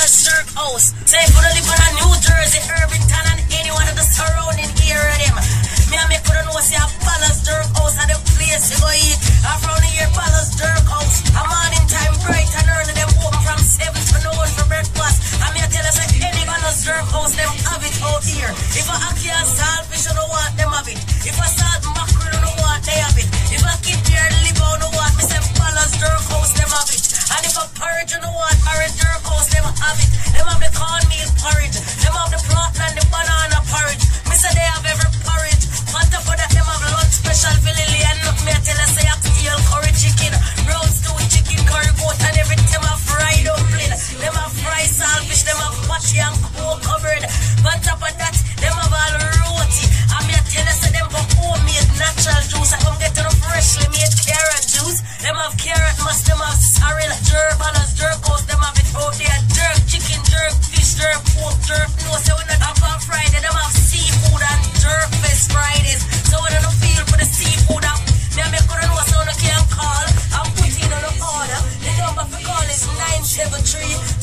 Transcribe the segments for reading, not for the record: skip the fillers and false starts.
Palace Jerk House. Say for the live on New Jersey, Irvington, and anyone of the surrounding area of them. Me and me couldn't know say a Palace Jerk House and the place you go eat. I'm from the year Palace Jerk House. A morning time bright and early, them open from 7 to noon for breakfast. And me tell us like any Palace Jerk House, them have it out here. If I ackee and saltfish, you know what, them have it. If I salt mackerel, you know what, they have it. If I keep your liver, you know what, me say Palace Jerk House, them have it. And if I porridge, you know what, Orange Jerk House, them have it. Them have the cornmeal porridge. Them have the plot and the banana porridge. Me say they have every porridge. On top of that, them have lunch special for Lily and look me, I tell her say oxtail, curry chicken, brown stew chicken, curry goat, and everything have fried dumpling. Them have fried saltfish, them have patty and coke covered. On top of that, them have all roti. And me, I tell her say them have homemade natural juice. I come get to the freshly made carrot juice. Them have carrot mass, them have sorrel, jerk, balance, jerk house, them have it out there. Jerk chicken, jerk fish, jerk pork, jerk nose. So when they have on Friday, them have seafood and jerk fish Fridays. So when I don't feel for the seafood, me and me couldn't know so I can call. I'm putting on the order. The number for call is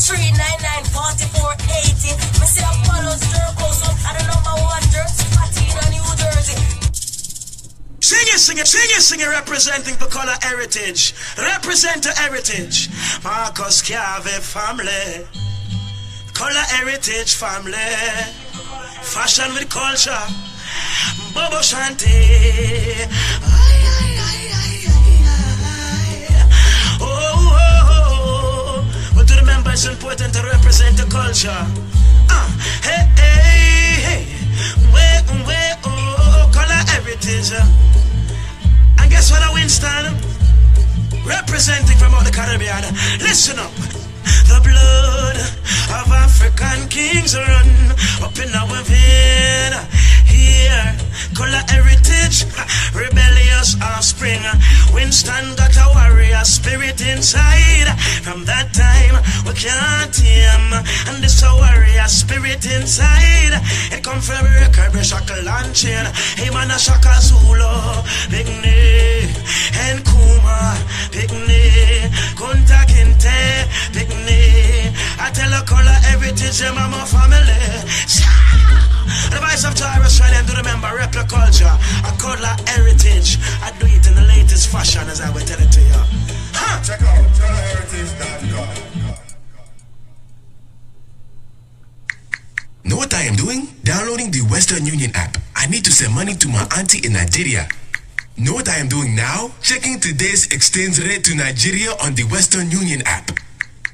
973-399-4480. Me say Apollo's Jerk House, I the number one jerk spot in New Jersey. Sing it, representing the color heritage. Represent the heritage. Marcus Cave family. Color heritage family. Fashion with culture. Bobo Shanti. Oh. But to remember it's important to represent the culture. Hey. Way, oh, color heritage. And guess what, Winston? Representing from all the Caribbean. Listen up. The blood of African kings run up in our vein. Here, color heritage, rebellious offspring. Winston got a warrior spirit inside. From that time, we can't tame. And this a warrior spirit inside. It come from record, shackle and chain. Hey man, a Shaka Zulu, Big Knee, and Kuma, Big Knee, Kunta Kinte, Big Knee. I tell a color heritage, them are my family. The voice of Taurus trying to remember replica culture, a color heritage. I do it in the latest fashion as I will tell it to you. Check out colorheritage.com. Know what I am doing? Downloading the Western Union app. I need to send money to my auntie in Nigeria. Know what I am doing now? Checking today's exchange rate to Nigeria on the Western Union app.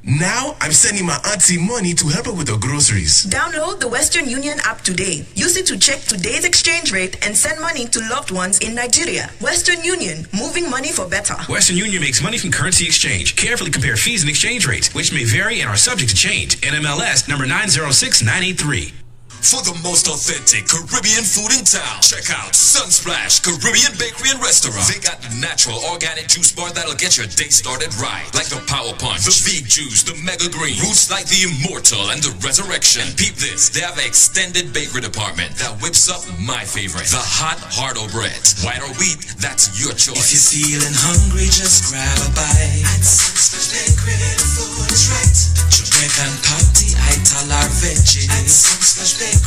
Now, I'm sending my auntie money to help her with her groceries. Download the Western Union app today. Use it to check today's exchange rate and send money to loved ones in Nigeria. Western Union, moving money for better. Western Union makes money from currency exchange. Carefully compare fees and exchange rates, which may vary and are subject to change. NMLS number 906983. For the most authentic Caribbean food in town, check out Sunsplash Caribbean Bakery and Restaurant. They got the natural organic juice bar that'll get your day started right. Like the Power Punch, the Vegan Juice, the Mega Green, roots like the Immortal and the Resurrection. And peep this, they have an extended bakery department that whips up my favorite, the hot Hardo breads. White or wheat, that's your choice. If you're feeling hungry, just grab a bite. At Sunsplash Bakery, the food is right. Jamaican party, Ital our veggies. At Sunsplash Bakery, the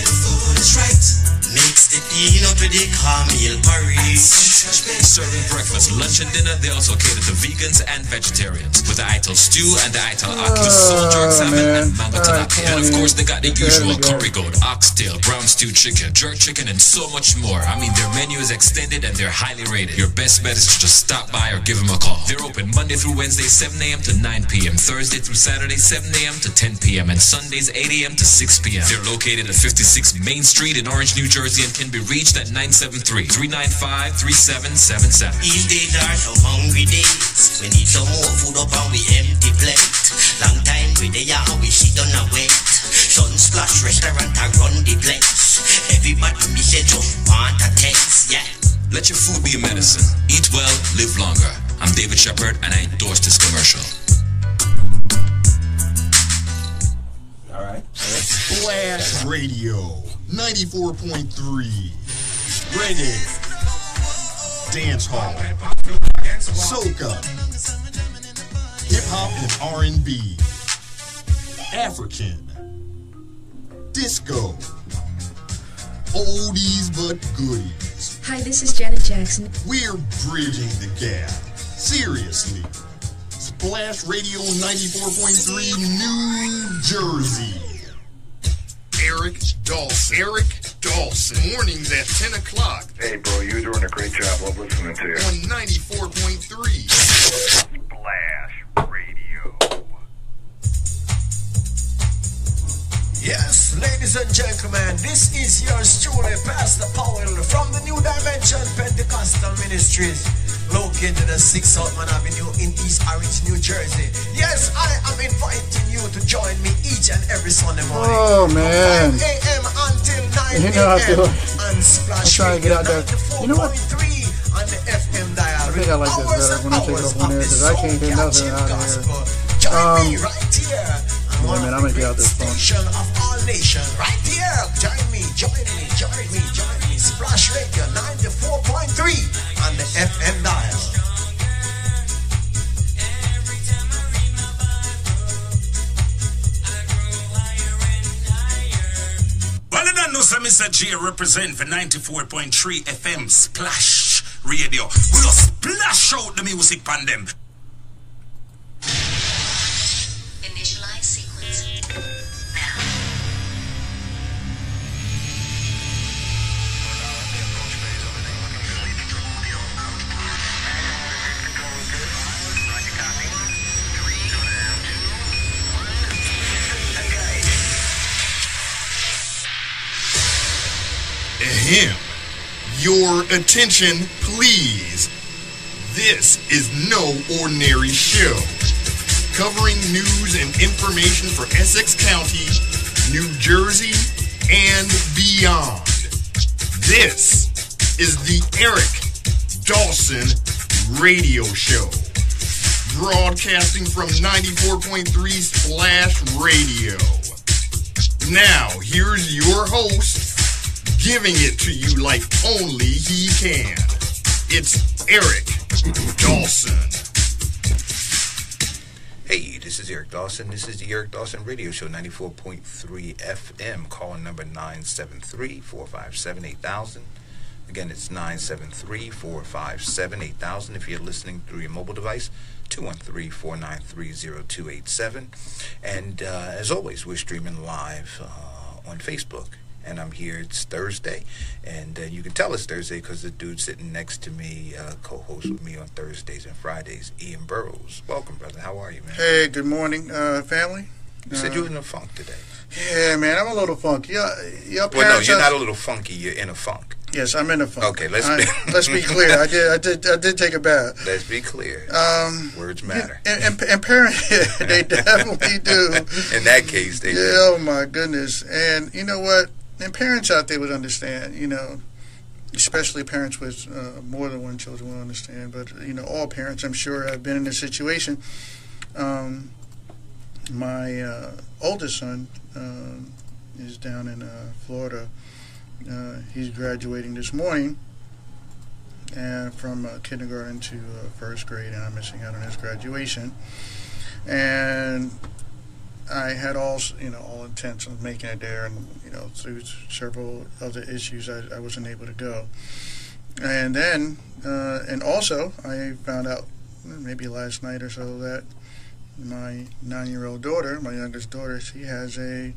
food is right. Mix the peanut with the cornmeal porridge. Serving breakfast, lunch, and dinner, they also cater to vegans and vegetarians with the Ital stew and the Ital aki, soul jerk salmon, and mango tilapia. And of course, they got the usual curry goat, oxtail, brown stew chicken, jerk chicken, and so much more. I mean, their menu is extended and they're highly rated. Your best bet is to just stop by or give them a call. They're open Monday through Wednesday, 7 a.m. to 9 p.m., Thursday through Saturday, 7 a.m. to 10 p.m., and Sundays, 8 a.m. to 6 p.m. They're located at 56 Main Street in Orange, New Jersey, and can be reached at 973-395-3777. These days are some hungry days. We need some more food up on we empty plate. Long time we there and we sit on a wait. Sunsplash restaurant I run the place. Everybody me say just want a taste, yeah. Let your food be a medicine. Eat well, live longer. I'm David Shepard and I endorse this commercial. Alright. Splash Radio 94.3. Reggae, dance hall, soca, hip hop and R&B. African, disco, oldies but goodies. Hi, this is Janet Jackson. We're bridging the gap. Seriously. Splash Radio 94.3 New Jersey. Eric Dawson. Mornings at 10 o'clock. Hey, bro, you're doing a great job. Love listening to you. On 94.3. Splash Radio. Yes, ladies and gentlemen, this is yours truly, Pastor Powell from the New Dimension Pentecostal Ministries, located at 6 Southman Avenue in East Orange, New Jersey. Yes, I am inviting you to join me each and every Sunday morning. Oh, man. From 5 a.m. until 9 a.m. on Splash Radio 94.3 on the FM dial. I think I like this better when I take it off on there because I can't hear nothing out of here. Join me right here. Yeah, man, I'm gonna get out this phone. Of all nations, right here. Join me. Splash Radio 94.3 on the FM dial. Well, I don't know, so Mr. J represent for 94.3 FM Splash Radio. We will splash out the music on them. Initialize sequence now. Him. Your attention, please. This is no ordinary show. Covering news and information for Essex County, New Jersey, and beyond. This is the Eric Dawson Radio Show. Broadcasting from 94.3 Splash Radio. Now, here's your host, giving it to you like only he can. It's Eric Dawson. Hey, this is Eric Dawson. This is the Eric Dawson Radio Show, 94.3 FM. Call number 973-457-8000. Again, it's 973-457-8000. If you're listening through your mobile device, 213-493-0287. And as always, we're streaming live on Facebook. And I'm here, it's Thursday, and you can tell it's Thursday because the dude sitting next to me, co-host with me on Thursdays and Fridays, Ian Burrowes. Welcome, brother. How are you, man? Hey, good morning, family. You said you were in a funk today. Yeah, man, I'm a little funky. Your well, no, you're not a little funky. You're in a funk. Yes, I'm in a funk. Okay, let's be clear. I did take a bath. Let's be clear. Words matter. And parents, they definitely do. In that case, they do. Oh my goodness. And you know what? And parents out there would understand, you know, especially parents with more than one children will understand. But, you know, all parents, I'm sure, have been in this situation. My oldest son is down in Florida. He's graduating this morning and from kindergarten to first grade, and I'm missing out on his graduation. And I had all intents of making it there, and through several other issues, I wasn't able to go. And then, and also, I found out maybe last night or so that my 9-year-old daughter, my youngest daughter, she has a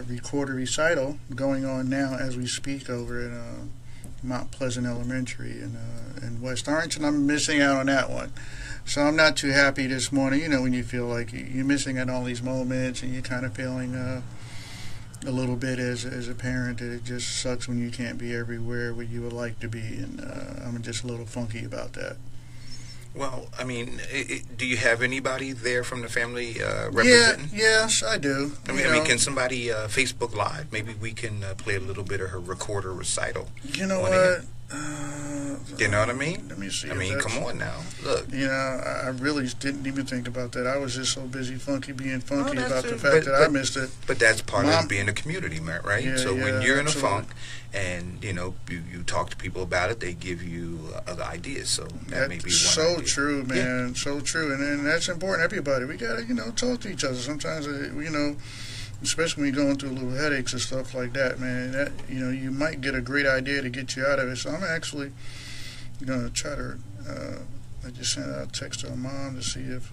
recorder recital going on now as we speak over at Mount Pleasant Elementary in West Orange, and I'm missing out on that one. So I'm not too happy this morning, when you feel like you're missing out on all these moments and you're kind of feeling a little bit as a parent that it just sucks when you can't be everywhere where you would like to be, and I'm just a little funky about that. Well, I mean, do you have anybody there from the family representing? Yes, I do. I mean, can somebody Facebook Live? Maybe we can play a little bit of her recorder recital. You know what? You know what I mean? Let me see. I mean, come on now. Look. You know, I really didn't even think about that. I was just so busy being funky about the it. fact that I missed it. But that's part of being a community, man, right? Yeah, so when you're in a absolutely. funk and, you know, you talk to people about it, they give you other ideas. So that may be one so idea. true, man. Yeah. So true. And that's important. Everybody, we got to, you know, talk to each other. Sometimes, you know, especially when you're going through little headaches and stuff like that, man, that, you know, you might get a great idea to get you out of it. So I'm actually going to try to, I just sent out a text to her mom to see if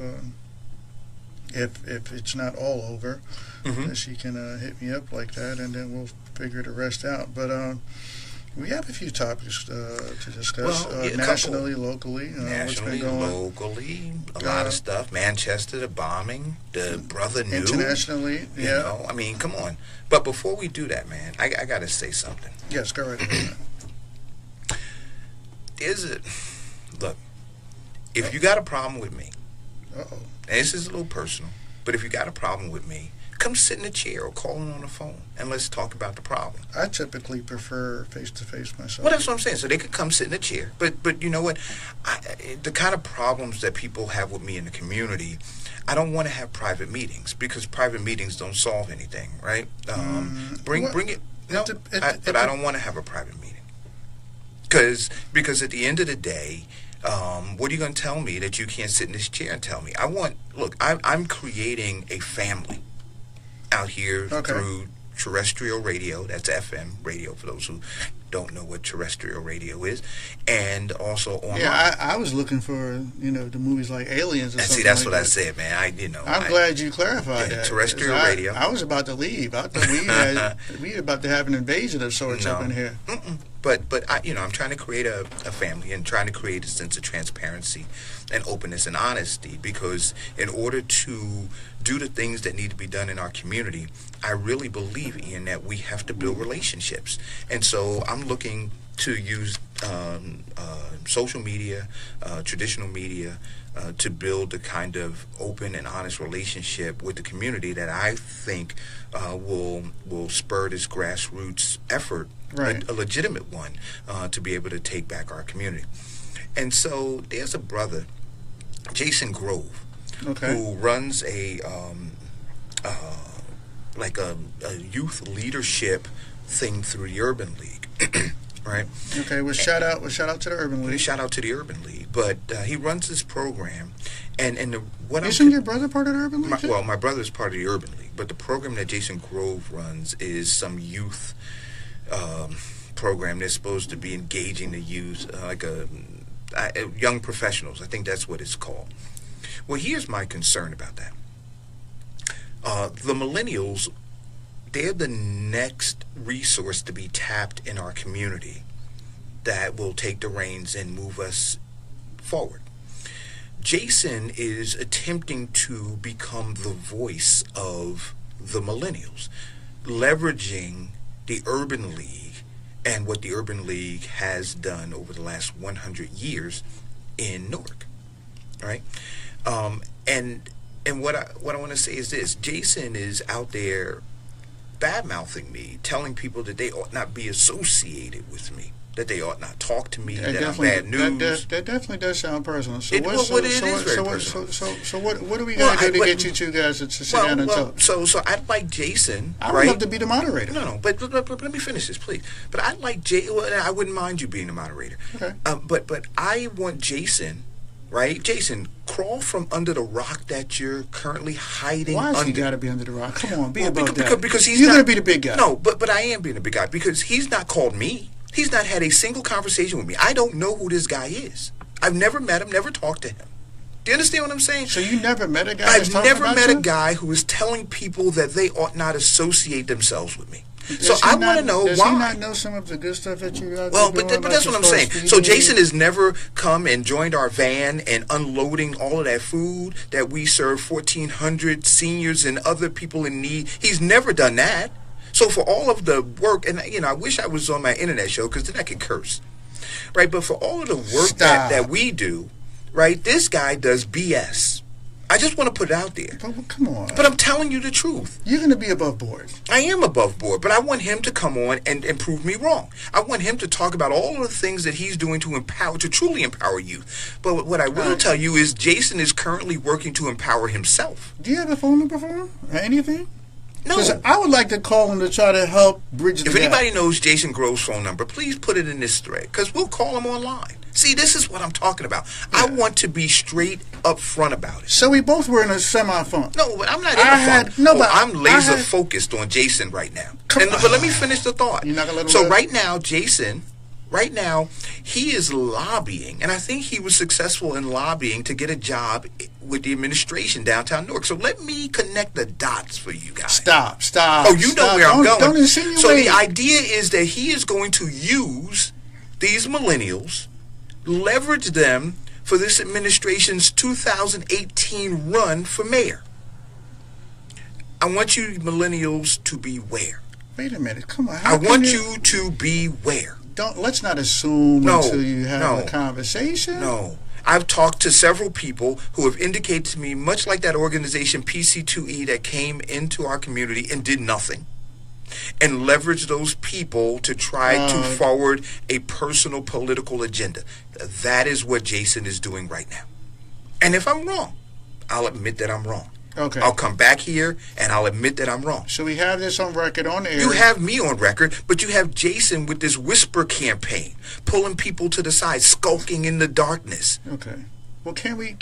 it's not all over, that she can hit me up like that, and then we'll figure the rest out. But we have a few topics to discuss, nationally, locally. Nationally, locally, a lot of stuff. Manchester, the bombing, the brother knew. Internationally, You know, I mean, come on. But before we do that, man, I got to say something. Yes, go right ahead. Look, if you got a problem with me, Uh-oh. and this is a little personal, but if you got a problem with me, come sit in a chair or call in on the phone and let's talk about the problem. I typically prefer face-to-face myself. Well, that's what I'm saying. So they could come sit in a chair. But you know what? The kind of problems that people have with me in the community, I don't want to have private meetings because private meetings don't solve anything, right? Bring it. No, but I don't want to have a private meeting. Because at the end of the day, what are you going to tell me that you can't sit in this chair and tell me? I'm creating a family out here through terrestrial radio. That's FM radio for those who don't know what terrestrial radio is, and also online. Yeah, I was looking for, you know, the movies like Aliens or something. See, that's like what that. I said, man. I'm glad you clarified that. Terrestrial radio. I was about to leave. I thought we were about to have an invasion of sorts up in here. But I'm trying to create a family and trying to create a sense of transparency and openness and honesty, because in order to do the things that need to be done in our community, I really believe, Ian, that we have to build relationships. And so I'm looking to use social media, traditional media, to build the kind of open and honest relationship with the community that I think will spur this grassroots effort, right. a legitimate one, to be able to take back our community. And so there's a brother, Jason Grove, who runs a youth leadership thing through the Urban League. Right. Okay. Well, shout out to the Urban League. Shout out to the Urban League. But he runs this program, isn't your brother part of the Urban League? My brother is part of the Urban League, but the program that Jason Grove runs is some youth program that's supposed to be engaging the youth, young professionals. I think that's what it's called. Well, here's my concern about that. The millennials, they're the next resource to be tapped in our community that will take the reins and move us forward. Jason is attempting to become the voice of the millennials, leveraging the Urban League and what the Urban League has done over the last 100 years in Newark, right? And what I want to say is this: Jason is out there bad-mouthing me, telling people that they ought not be associated with me, that they ought not talk to me, that I'm bad news. That definitely does sound personal. So what do we got to do to get you two guys to sit down and talk? So I'd like Jason. I would love to be the moderator. No, but let me finish this, please. But I'd like I wouldn't mind you being the moderator. Okay. But I want Jason. Right? Jason, crawl from under the rock that you're currently hiding under. Why has he got to be under the rock? Come on, be about that. Because you're going to be the big guy. No, but I am being the big guy because he's not called me. He's not had a single conversation with me. I don't know who this guy is. I've never met him, never talked to him. Do you understand what I'm saying? So you never met a guy I've never met a guy who is telling people that they ought not associate themselves with me. So I want to know why. Does he not know some of the good stuff that you got? Well, but that's what I'm saying. So Jason has never come and joined our van and unloading all of that food that we serve 1,400 seniors and other people in need. He's never done that. So for all of the work, and I wish I was on my internet show because then I could curse, right? But for all of the work that we do, right? This guy does BS. I just want to put it out there. But come on. But I'm telling you the truth. You're going to be above board. I am above board, but I want him to come on and prove me wrong. I want him to talk about all of the things that he's doing to truly empower youth. But what I will tell you is Jason is currently working to empower himself. Do you have a phone number for him? Or anything? No. Because I would like to call him to try to help bridge the gap. If anybody knows Jason Grove's phone number, please put it in this thread, because we'll call him online. See, this is what I'm talking about. Yeah. I want to be straight up front about it. So we both were in a semi-funk. No, but I'm not in a funk. No, I'm laser focused on Jason right now. But let me finish the thought. You're not gonna let him So live? right now, Jason, he is lobbying, and I think he was successful in lobbying to get a job with the administration downtown Newark. So let me connect the dots for you guys. Stop. Oh, you know where I'm going. Don't insinuate. So the idea is that he is going to use these millennials, leverage them for this administration's 2018 run for mayor. I want you millennials to beware. Wait a minute. Come on. I want you to beware. Let's not assume until you have a conversation. No. I've talked to several people who have indicated to me, much like that organization PC2E that came into our community and did nothing, and leveraged those people to try to forward a personal political agenda. That is what Jason is doing right now. And if I'm wrong, I'll admit that I'm wrong. Okay. I'll come back here and I'll admit that I'm wrong. So we have this on record on air. You have me on record, but you have Jason with this whisper campaign, pulling people to the side, skulking in the darkness. Okay. Well, can we,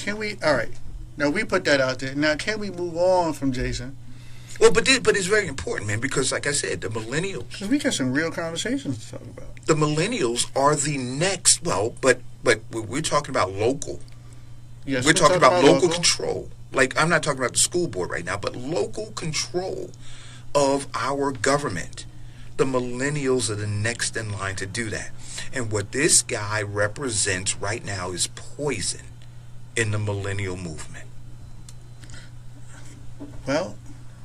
all right. Now, we put that out there. Now, can we move on from Jason? Well, but it's very important, man, because like I said, the millennials. Because we got some real conversations to talk about. The millennials are the next, but we're talking about local. Yes, we're talking about local control. Like, I'm not talking about the school board right now, but local control of our government. The millennials are the next in line to do that. And what this guy represents right now is poison in the millennial movement. Well,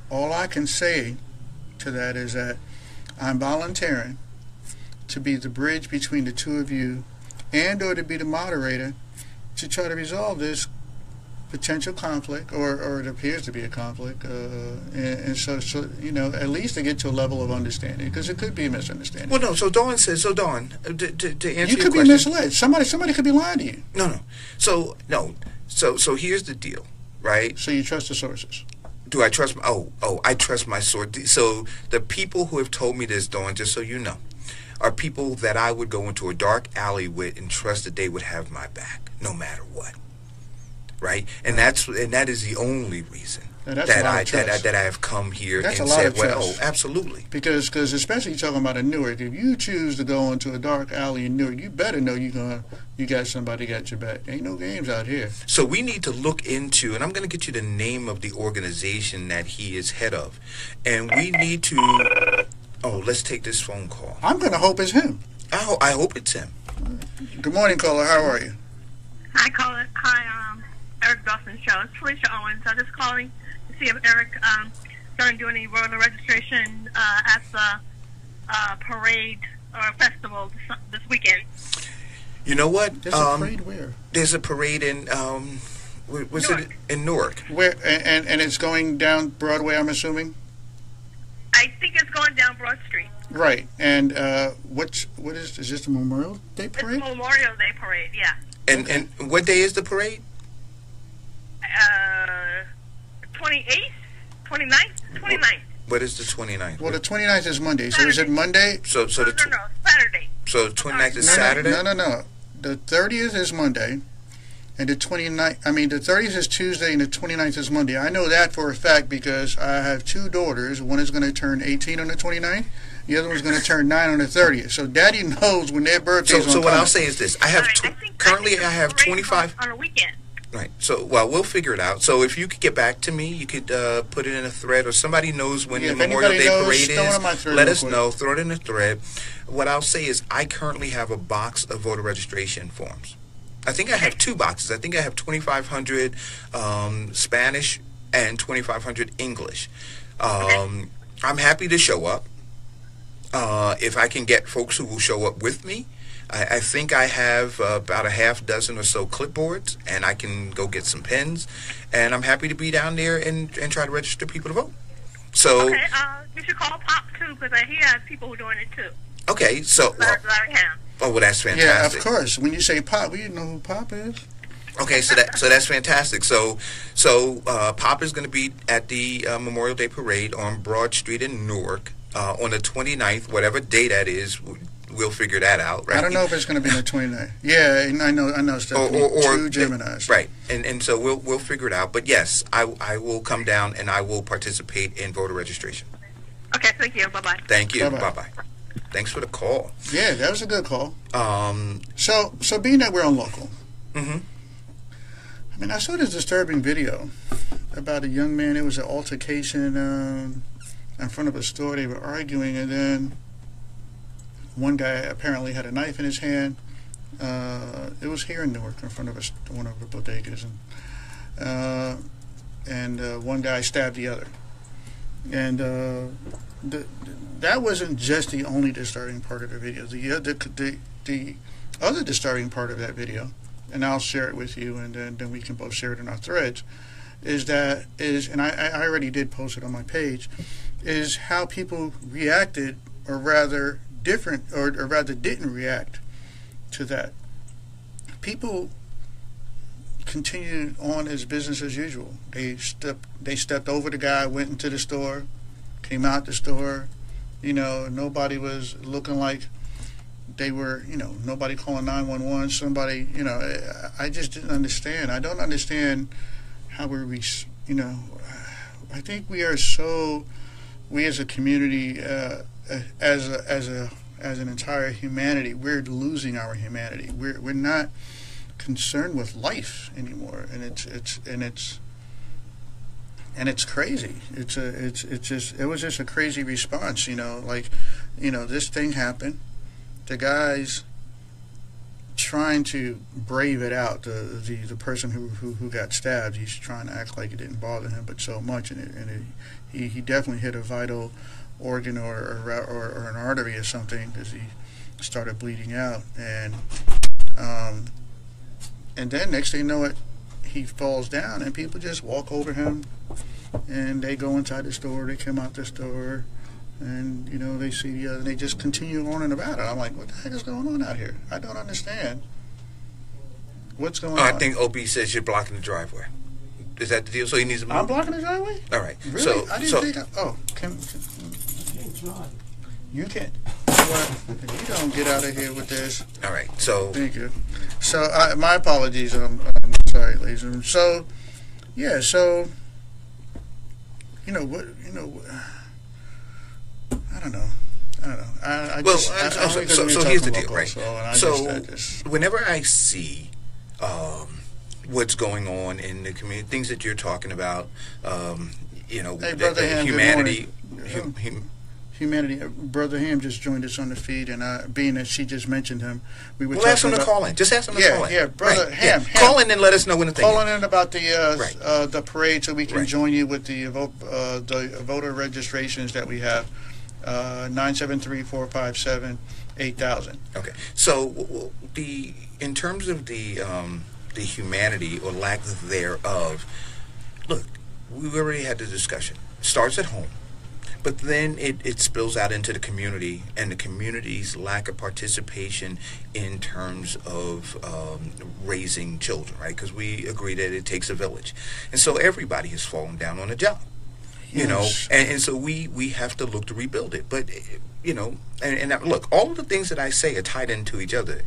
all I can say to that is that I'm volunteering to be the bridge between the two of you and or to be the moderator to try to resolve this potential conflict, or it appears to be a conflict, and so you know, at least to get to a level of understanding, because it could be a misunderstanding. Well, no. So Dawn says. So Dawn, to answer your you could question, be misled. Somebody could be lying to you. No. So here's the deal, right? So you trust the sources. Do I trust? I trust my source. So the people who have told me this, Dawn, just so you know, are people that I would go into a dark alley with and trust that they would have my back, no matter what. Right, and that is the only reason that I have come here and said, well, absolutely. Because especially talking about a Newark, if you choose to go into a dark alley in Newark, you better know you got somebody got your back. Ain't no games out here. So we need to look into, and I'm going to get you the name of the organization that he is head of, and we need to. Oh, let's take this phone call. I'm going to hope it's him. I hope it's him. Good morning, caller. How are you? Hi, caller. Hi, Eric Dawson show. It's Felicia Owens. I'm just calling to see if Eric started doing any voter registration at the parade or festival this weekend. You know what? There's a parade where? There's a parade in was Newark. It in Newark? Where and it's going down Broadway, I'm assuming. I think it's going down Broad Street. Right. And what is this the Memorial Day parade? It's Memorial Day parade, yeah. And what day is the parade? 28th, 29th, 29th. What is the 29th? Well, the 29th is Monday. So is it Monday? So no, Saturday. So the 29th is Saturday? No. The 30th is Monday, and the 30th is Tuesday, and the 29th is Monday. I know that for a fact because I have two daughters. One is going to turn 18 on the 29th. The other one's going to turn 9 on the 30th. So Daddy knows when their birthdays. So what I'll say is this: I have currently I have 25 on a weekend. Right. So, well, we'll figure it out. So, if you could get back to me, you could put it in a thread, or somebody knows when the Memorial Day parade is. Let us know. Throw it in a thread. What I'll say is, I currently have a box of voter registration forms. I think I have two boxes. I think I have 2,500 Spanish and 2,500 English. I'm happy to show up. If I can get folks who will show up with me, I think I have about a half dozen or so clipboards, and I can go get some pens, and I'm happy to be down there and try to register people to vote. So okay, you should call Pop too, because he has people who are doing it too. Okay, so Larry Ham. Oh, well, that's fantastic. Yeah, of course. When you say Pop, we know who Pop is. Okay, so that's fantastic. So Pop is going to be at the Memorial Day Parade on Broad Street in Newark on the 29th, whatever day that is. We'll figure that out, right? I don't know if it's going to be the 29th. Yeah, I know. Stephanie, two Geminis. Right, and so we'll figure it out. But yes, I will come down and I will participate in voter registration. Okay, thank you. Bye-bye. Thank you. Bye-bye. Bye-bye. Thanks for the call. Yeah, that was a good call. So being that we're on local, mm-hmm. I mean, I saw this disturbing video about a young man. It was an altercation in front of a store. They were arguing, and then one guy apparently had a knife in his hand. It was here in Newark, in front of one of the bodegas, and one guy stabbed the other. And that wasn't just the only disturbing part of the video. The other disturbing part of that video, and I'll share it with you, and then we can both share it in our threads, and I already did post it on my page, is how people reacted, or rather didn't react to that. People continued on as business as usual. They stepped over the guy, went into the store, came out the store. Nobody was looking like they were, nobody calling 911. Somebody, I just didn't understand. I don't understand how we I think we as a community, as an entire humanity, we're losing our humanity. We're not concerned with life anymore, and it's crazy. It was just a crazy response, this thing happened. The guy's trying to brave it out. The person who got stabbed, he's trying to act like it didn't bother him, but so much, and he definitely hit a vital organ or an artery or something, because he started bleeding out, and then next thing you know, he falls down, and people just walk over him, and they go inside the store, they come out the store, and they see the other, and they just continue on and about it. I'm like, what the heck is going on out here? I don't understand what's going on. I think OB says you're blocking the driveway. Is that the deal? So he needs to move? I'm blocking the driveway? All right. Really? So, I didn't think you can't. You don't get out of here with this. All right. So thank you. So my apologies. I'm sorry, ladies and gentlemen. So yeah. So I don't know. So here's the deal, right? So whenever I see what's going on in the community, things that you're talking about, hey, Brother Ham, humanity. Humanity. Brother Ham just joined us on the feed, and being that she just mentioned him, we'll ask him to call in. Just ask him to call in. Yeah, Brother Ham. Call in and let us know when the thing is. Call in about the parade, so we can join you with the voter registrations that we have. 973-457-8000. Okay. So in terms of the humanity or lack thereof, look, we've already had the discussion. It starts at home. But then it spills out into the community, and the community's lack of participation in terms of raising children, right? Because we agree that it takes a village. And so everybody has fallen down on the job, and so we have to look to rebuild it. But, and look, all of the things that I say are tied into each other,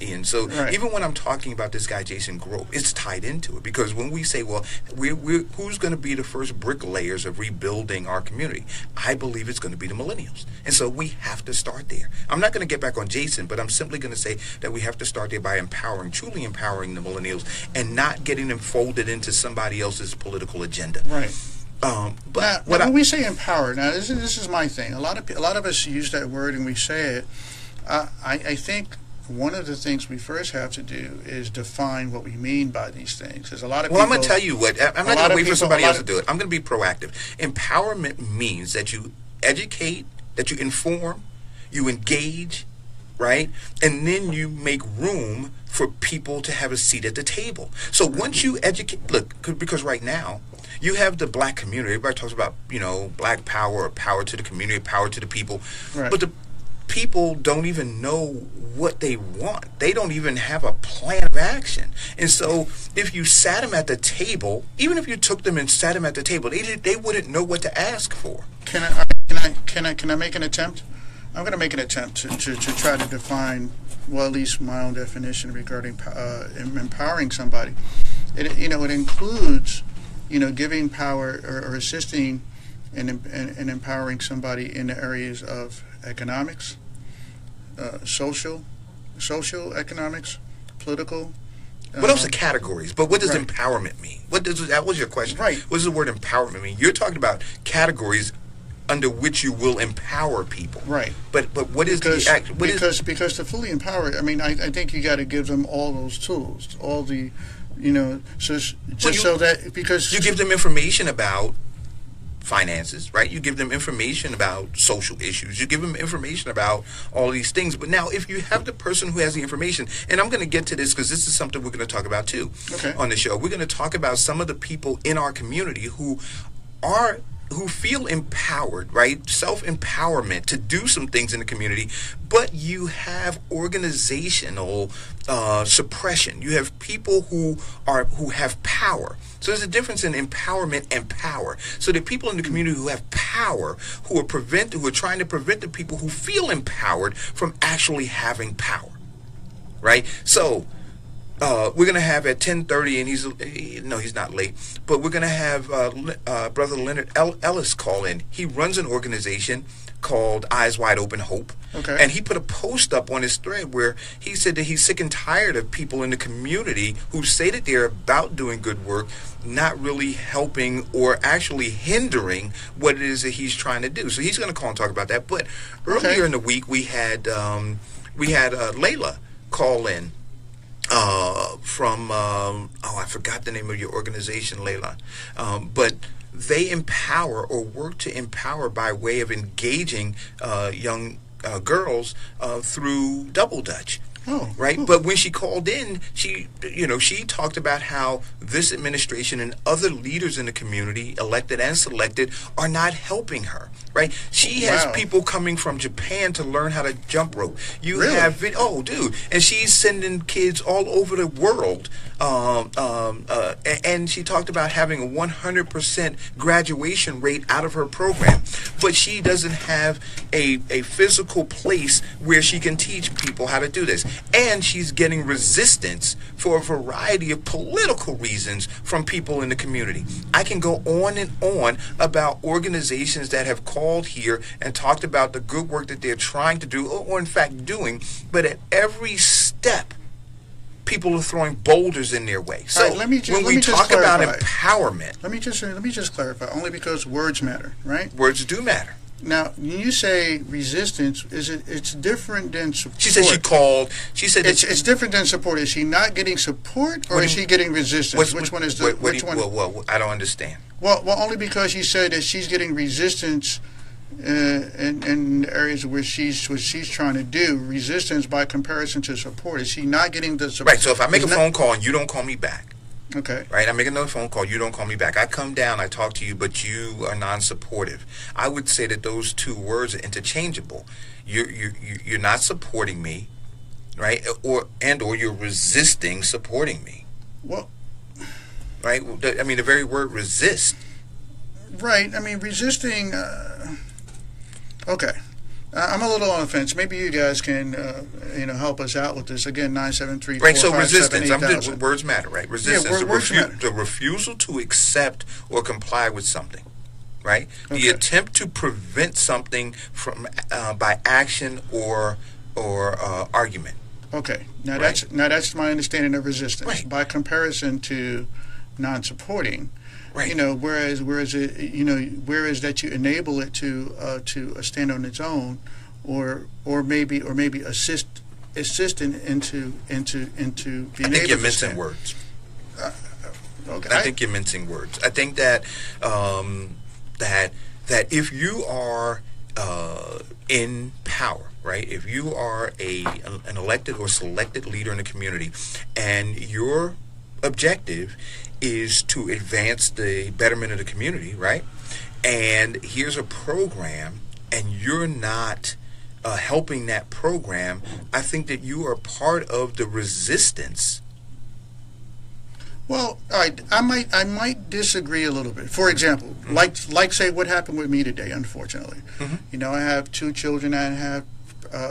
Ian. So even when I'm talking about this guy, Jason Grove, it's tied into it, because when we say, well, who's going to be the first bricklayers of rebuilding our community? I believe it's going to be the millennials. And so we have to start there. I'm not going to get back on Jason, but I'm simply going to say that we have to start there by truly empowering the millennials, and not getting them folded into somebody else's political agenda. Right. But when we say empower, now this is my thing. A lot of us use that word and we say it. I think one of the things we first have to do is define what we mean by these things. There's a lot of people. I'm going to tell you what. I'm not going to wait for somebody else to do it. I'm going to be proactive. Empowerment means that you educate, that you inform, you engage, right? And then you make room for people to have a seat at the table. So once you educate, look, because right now you have the black community. Everybody talks about, black power or power to the community, power to the people. Right. But the people don't even know what they want. They don't even have a plan of action. And so if you sat them at the table, even if you took them and sat them at the table, they wouldn't know what to ask for. Can I make an attempt? I'm going to make an attempt to try to define, well, at least my own definition regarding empowering somebody. It includes, giving power or assisting and empowering somebody in the areas of economics, social economics, political. What else are categories? But what does empowerment mean? That was your question. Right. What does the word empowerment mean? You're talking about categories under which you will empower people. Right. But what is because to fully empower, I think you got to give them all those tools, all the, so that because you give them information about finances, right? You give them information about social issues. You give them information about all these things. But now, if you have the person who has the information, and I'm going to get to this because this is something we're going to talk about too on the show. We're going to talk about some of the people in our community who feel empowered, right? Self-empowerment to do some things in the community, but you have organizational suppression. You have people who have power. So there's a difference in empowerment and power. So the people in the community who have power, who are trying to prevent the people who feel empowered from actually having power, right? So we're going to have at 10:30, and he's not late, but we're going to have Brother Leonard Ellis call in. He runs an organization called Eyes Wide Open Hope. Okay. And he put a post up on his thread where he said that he's sick and tired of people in the community who say that they're about doing good work, not really helping or actually hindering what it is that he's trying to do. So he's going to call and talk about that. But earlier in the week, we had Layla call in. From I forgot the name of your organization, Layla, but they empower or work to empower by way of engaging young girls through Double Dutch. Oh, right. cool. But when she called in, she talked about how this administration and other leaders in the community, elected and selected, are not helping her. Right. She has people coming from Japan to learn how to jump rope. You really? have dude, and she's sending kids all over the world. And she talked about having a 100% graduation rate out of her program, but she doesn't have a physical place where she can teach people how to do this. And she's getting resistance for a variety of political reasons from people in the community. I can go on and on about organizations that have called here and talked about the good work that they're trying to do, or in fact doing, but at every step, people are throwing boulders in their way. So when we talk about empowerment, let me just clarify. Only because words matter, right? Words do matter. Now, when you say resistance, it's different than support. She said it's different than support. Is she not getting support, or is she getting resistance? Which one is the which one? Well, I don't understand. Well, only because you said that she's getting resistance in areas where she's trying to do resistance by comparison to support. Is she not getting the support? Right. So if I make a phone call and you don't call me back. Okay. Right, I make another phone call, you don't call me back. I come down, I talk to you, but you are non-supportive. I would say that those two words are interchangeable. You're not supporting me, right? Or you're resisting supporting me. Well, right? I mean, the very word resist. Right. I mean, resisting. Okay. I'm a little on the fence. Maybe you guys can, help us out with this. Again, 973-457-8000. Right, so resistance. Words matter, right? Resistance. Yeah, words matter. The refusal to accept or comply with something, right? Okay. The attempt to prevent something from by action or argument. Okay. Now that's my understanding of resistance. Right. By comparison to non-supporting. Right. Whereas that you enable it to stand on its own, or maybe assist into being able to. I think you're mincing words. Okay. I think you're mincing words. I think that that if you are in power, right? If you are an elected or selected leader in the community, and your objective is to advance the betterment of the community, right? And here's a program, and you're not helping that program, I think that you are part of the resistance. Well, all right, I might disagree a little bit. For example, like say what happened with me today, unfortunately. You know, I have two children that have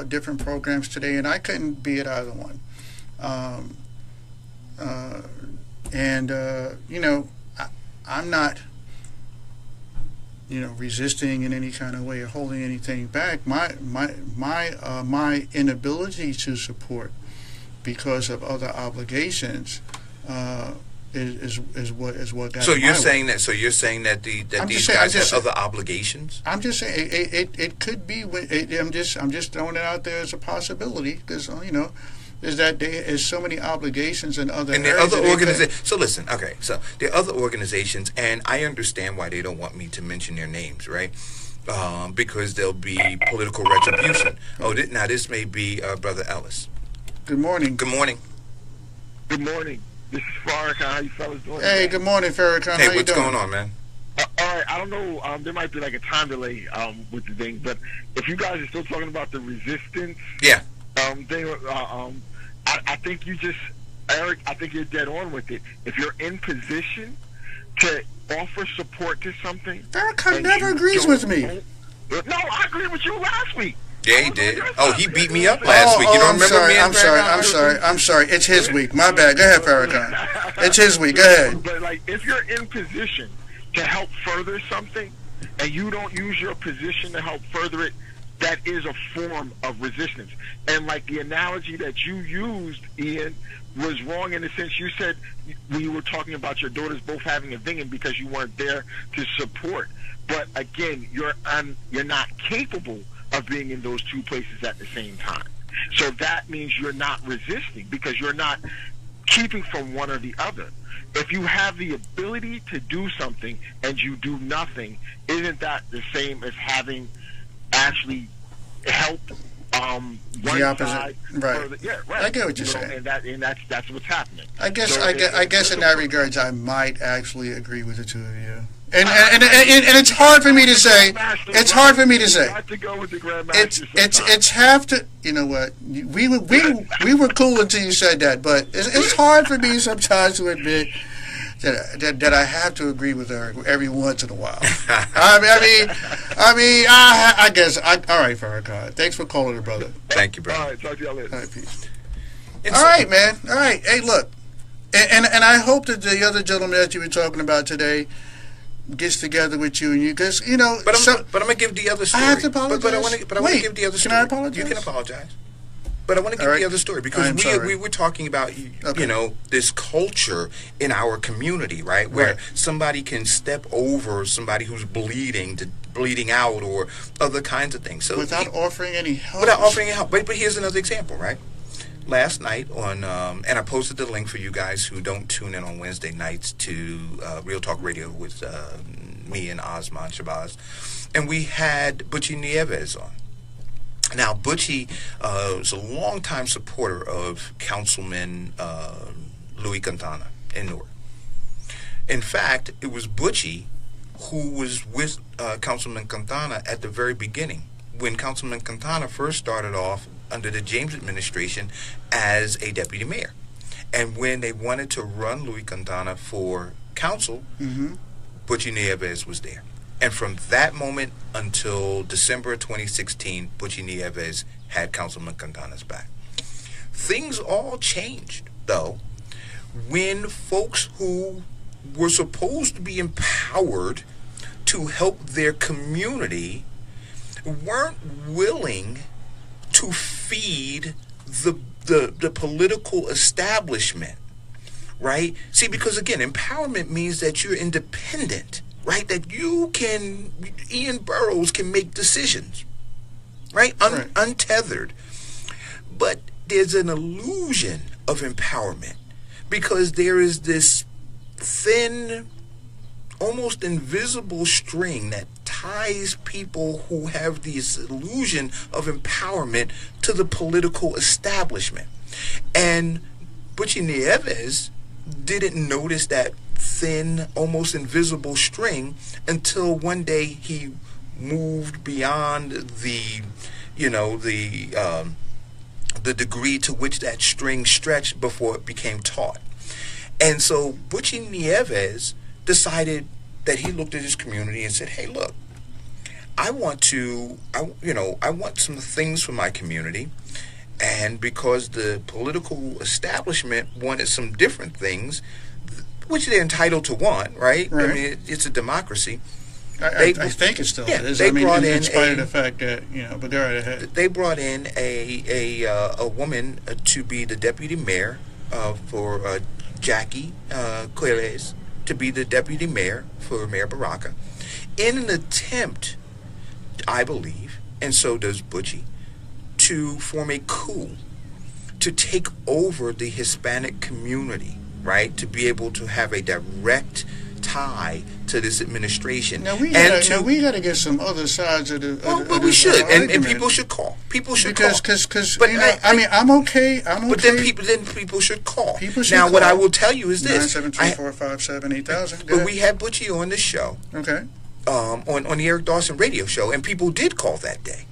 different programs today, and I couldn't be at either one. You know, I'm not, you know, resisting in any kind of way or holding anything back. My inability to support because of other obligations is what got. So you're saying that. So you're saying that these guys have other obligations. I'm just saying it could be. I'm just throwing it out there as a possibility because you know. Is that there is so many obligations in other and there are other organizations. So listen, okay. So there are other organizations, and I understand why they don't want me to mention their names, right? Because there'll be political retribution. Oh, now this may be Brother Ellis. Good morning. Good morning. Good morning. This is Farrakhan. How you fellas doing? Hey, good morning, Farrakhan. Hey, how what's you doing? going on, man? All right. I don't know. There might be like a time delay with the thing, but if you guys are still talking about the resistance, yeah. I think you just, Eric, I think you're dead on with it. If you're in position to offer support to something, Farrakhan never agrees with me. No, I agreed with you last week. Yeah, he did. Oh, he beat me up last week. You don't remember me? I'm sorry. It's his week. My bad. Go ahead, Farrakhan. It's his week. Go ahead. But like, if you're in position to help further something, and you don't use your position to help further it, that is a form of resistance. And like the analogy that you used, Ian, was wrong in the sense you said when you were talking about your daughters both having a thing because you weren't there to support. But again, you're not capable of being in those two places at the same time. So that means you're not resisting because you're not keeping from one or the other. If you have the ability to do something and you do nothing, isn't that the same as having actually helped one the opposite side right. further? Yeah, right. I get what you're saying. And that's what's happening. I guess So I guess in that regards I might actually agree with the two of you. And it's hard for me to say. It's hard for me to say. It's have to. You know what? We were cool until you said that, but it's hard for me sometimes to admit that I have to agree with Eric every once in a while. I guess. All right, Farrakhan. Thanks for calling it, brother. Thank you, brother. All right, talk to y'all later. All right, peace. All right, man. All right. Hey, look, and I hope that the other gentleman that you were talking about today gets together with you and you, because you know. But I'm gonna give the other story. I have to apologize. But I want to give the other story. Can I apologize? You can apologize. But I want to give the other story because we were talking about you know, this culture in our community, right? Where somebody can step over somebody who's bleeding out or other kinds of things. So without offering any help. But here's another example, right? Last night on and I posted the link for you guys who don't tune in on Wednesday nights to Real Talk Radio with me and Osman Shabazz, and we had Butchie Nieves on. Now, Butchie was a longtime supporter of Councilman Louis Quintana in Newark. In fact, it was Butchie who was with Councilman Quintana at the very beginning, when Councilman Quintana first started off under the James administration as a deputy mayor. And when they wanted to run Louis Quintana for council, Butchie Nieves was there. And from that moment until December 2016, Butchie Nieves had Councilman Quintana's back. Things all changed, though, when folks who were supposed to be empowered to help their community weren't willing to feed the political establishment, right? See, because again, empowerment means that you're independent. Right, that Ian Burrowes can make decisions, right? Untethered. But there's an illusion of empowerment because there is this thin, almost invisible string that ties people who have this illusion of empowerment to the political establishment. And Butchie Nieves didn't notice that thin, almost invisible string until one day he moved beyond the degree to which that string stretched before it became taut. And so Butchie Nieves decided that he looked at his community and said, hey, look, I want some things for my community. And because the political establishment wanted some different things, which they're entitled to want, right? I mean, it's a democracy. I think it still is. They brought in, in spite of the fact that, but they're right ahead. They brought in a woman to be the deputy mayor for Jackie Quires to be the deputy mayor for Mayor Baraka, in an attempt, I believe, and so does Butchie, to form a coup, to take over the Hispanic community, right? To be able to have a direct tie to this administration. Now we got to get some other sides of the. But we should, and people should call. People should call. Because I'm okay. But then people should call. People should now, call. what I will tell you is this: 972-457-8000. But we had Butchie on the show. Okay. On the Eric Dawson radio show, and people did call that day.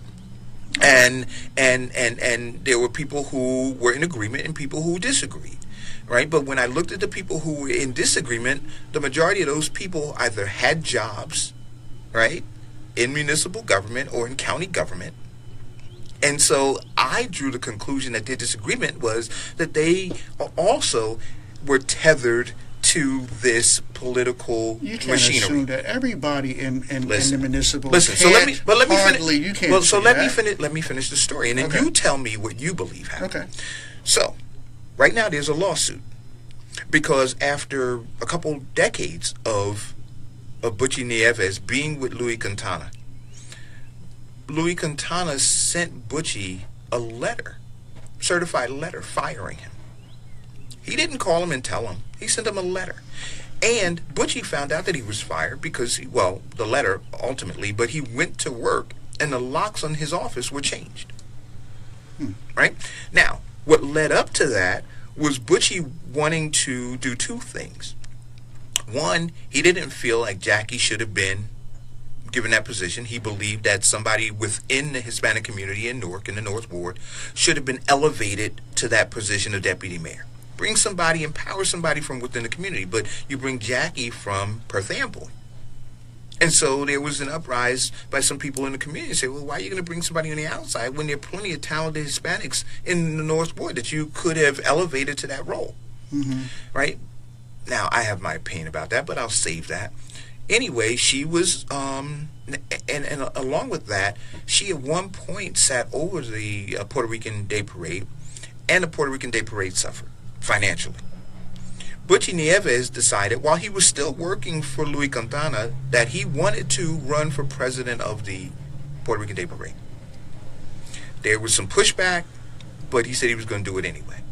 And there were people who were in agreement and people who disagreed. Right, but when I looked at the people who were in disagreement, the majority of those people either had jobs, right, in municipal government or in county government. And so I drew the conclusion that their disagreement was that they also were tethered to this political you can't machinery. Assume that everybody in the municipal let me finish. You can't let me finish the story, and then you tell me what you believe happened. Okay. So, right now there's a lawsuit because after a couple decades of Butchie Nieves being with Louis Quintana sent Butchie a letter, certified letter, firing him. He didn't call him and tell him. He sent him a letter. And Butchie found out that he was fired because, the letter ultimately, but he went to work and the locks on his office were changed. Right? Now, what led up to that was Butchie wanting to do two things. One, he didn't feel like Jackie should have been given that position. He believed that somebody within the Hispanic community in Newark, in the North Ward, should have been elevated to that position of deputy mayor. Bring somebody, empower somebody from within the community, but you bring Jackie from Perth Amboy. And so there was an uprise by some people in the community say, well, why are you going to bring somebody on the outside when there are plenty of talented Hispanics in the North Ward that you could have elevated to that role? Right? Now, I have my opinion about that, but I'll save that. Anyway, she was, and along with that, she at one point sat over the Puerto Rican Day Parade, and the Puerto Rican Day Parade suffered financially. Butchie Nieves decided, while he was still working for Louis Quintana, that he wanted to run for president of the Puerto Rican Day Parade. There was some pushback, but he said he was going to do it anyway.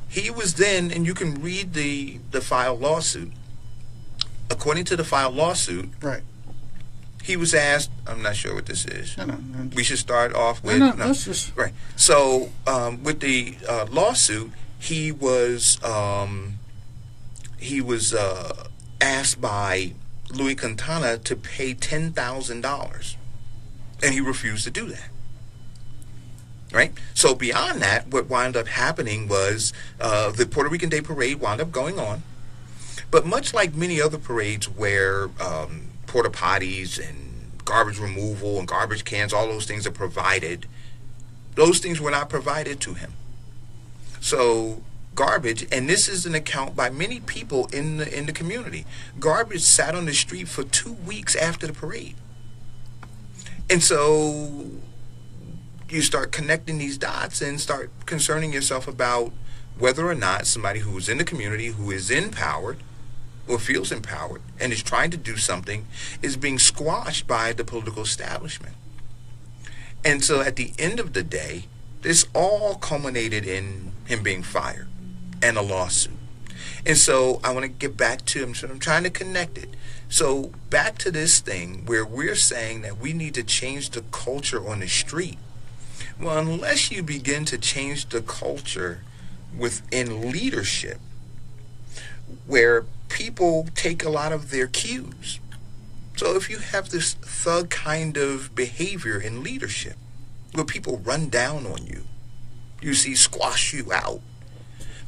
He was then, and you can read the filed lawsuit. According to the filed lawsuit, right, he was asked, I'm not sure what this is. No. We should start off with... No, let's just... Right. So, with the lawsuit, he was asked by Louis Quintana to pay $10,000, and he refused to do that. Right? So beyond that, what wound up happening was the Puerto Rican Day Parade wound up going on, but much like many other parades where porta potties and garbage removal and garbage cans, all those things are provided, those things were not provided to him. So garbage, and this is an account by many people in the community, garbage sat on the street for 2 weeks after the parade. And so you start connecting these dots and start concerning yourself about whether or not somebody who is in the community, who is empowered or feels empowered and is trying to do something, is being squashed by the political establishment. And so at the end of the day, this all culminated in him being fired and a lawsuit. And so I want to get back to, I'm trying to connect it. So back to this thing where we're saying that we need to change the culture on the street. Well, unless you begin to change the culture within leadership, where people take a lot of their cues. So if you have this thug kind of behavior in leadership, where people run down on you, you see, squash you out,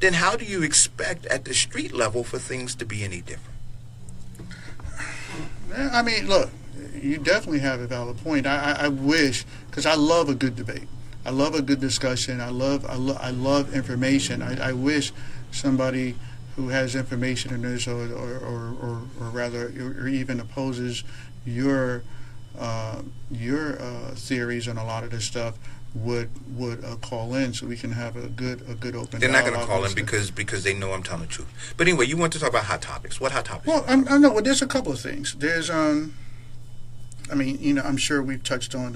then how do you expect at the street level for things to be any different? I mean, look, you definitely have a valid point. I wish, because I love a good debate. I love a good discussion. I love information. I wish somebody who has information in this, or rather, or even opposes your theories on a lot of this stuff, would call in so we can have a good open. They're not going to call in because they know I'm telling the truth. But anyway, you want to talk about hot topics. What hot topics? Well, I know. Well, there's a couple of things. There's I mean, you know, I'm sure we've touched on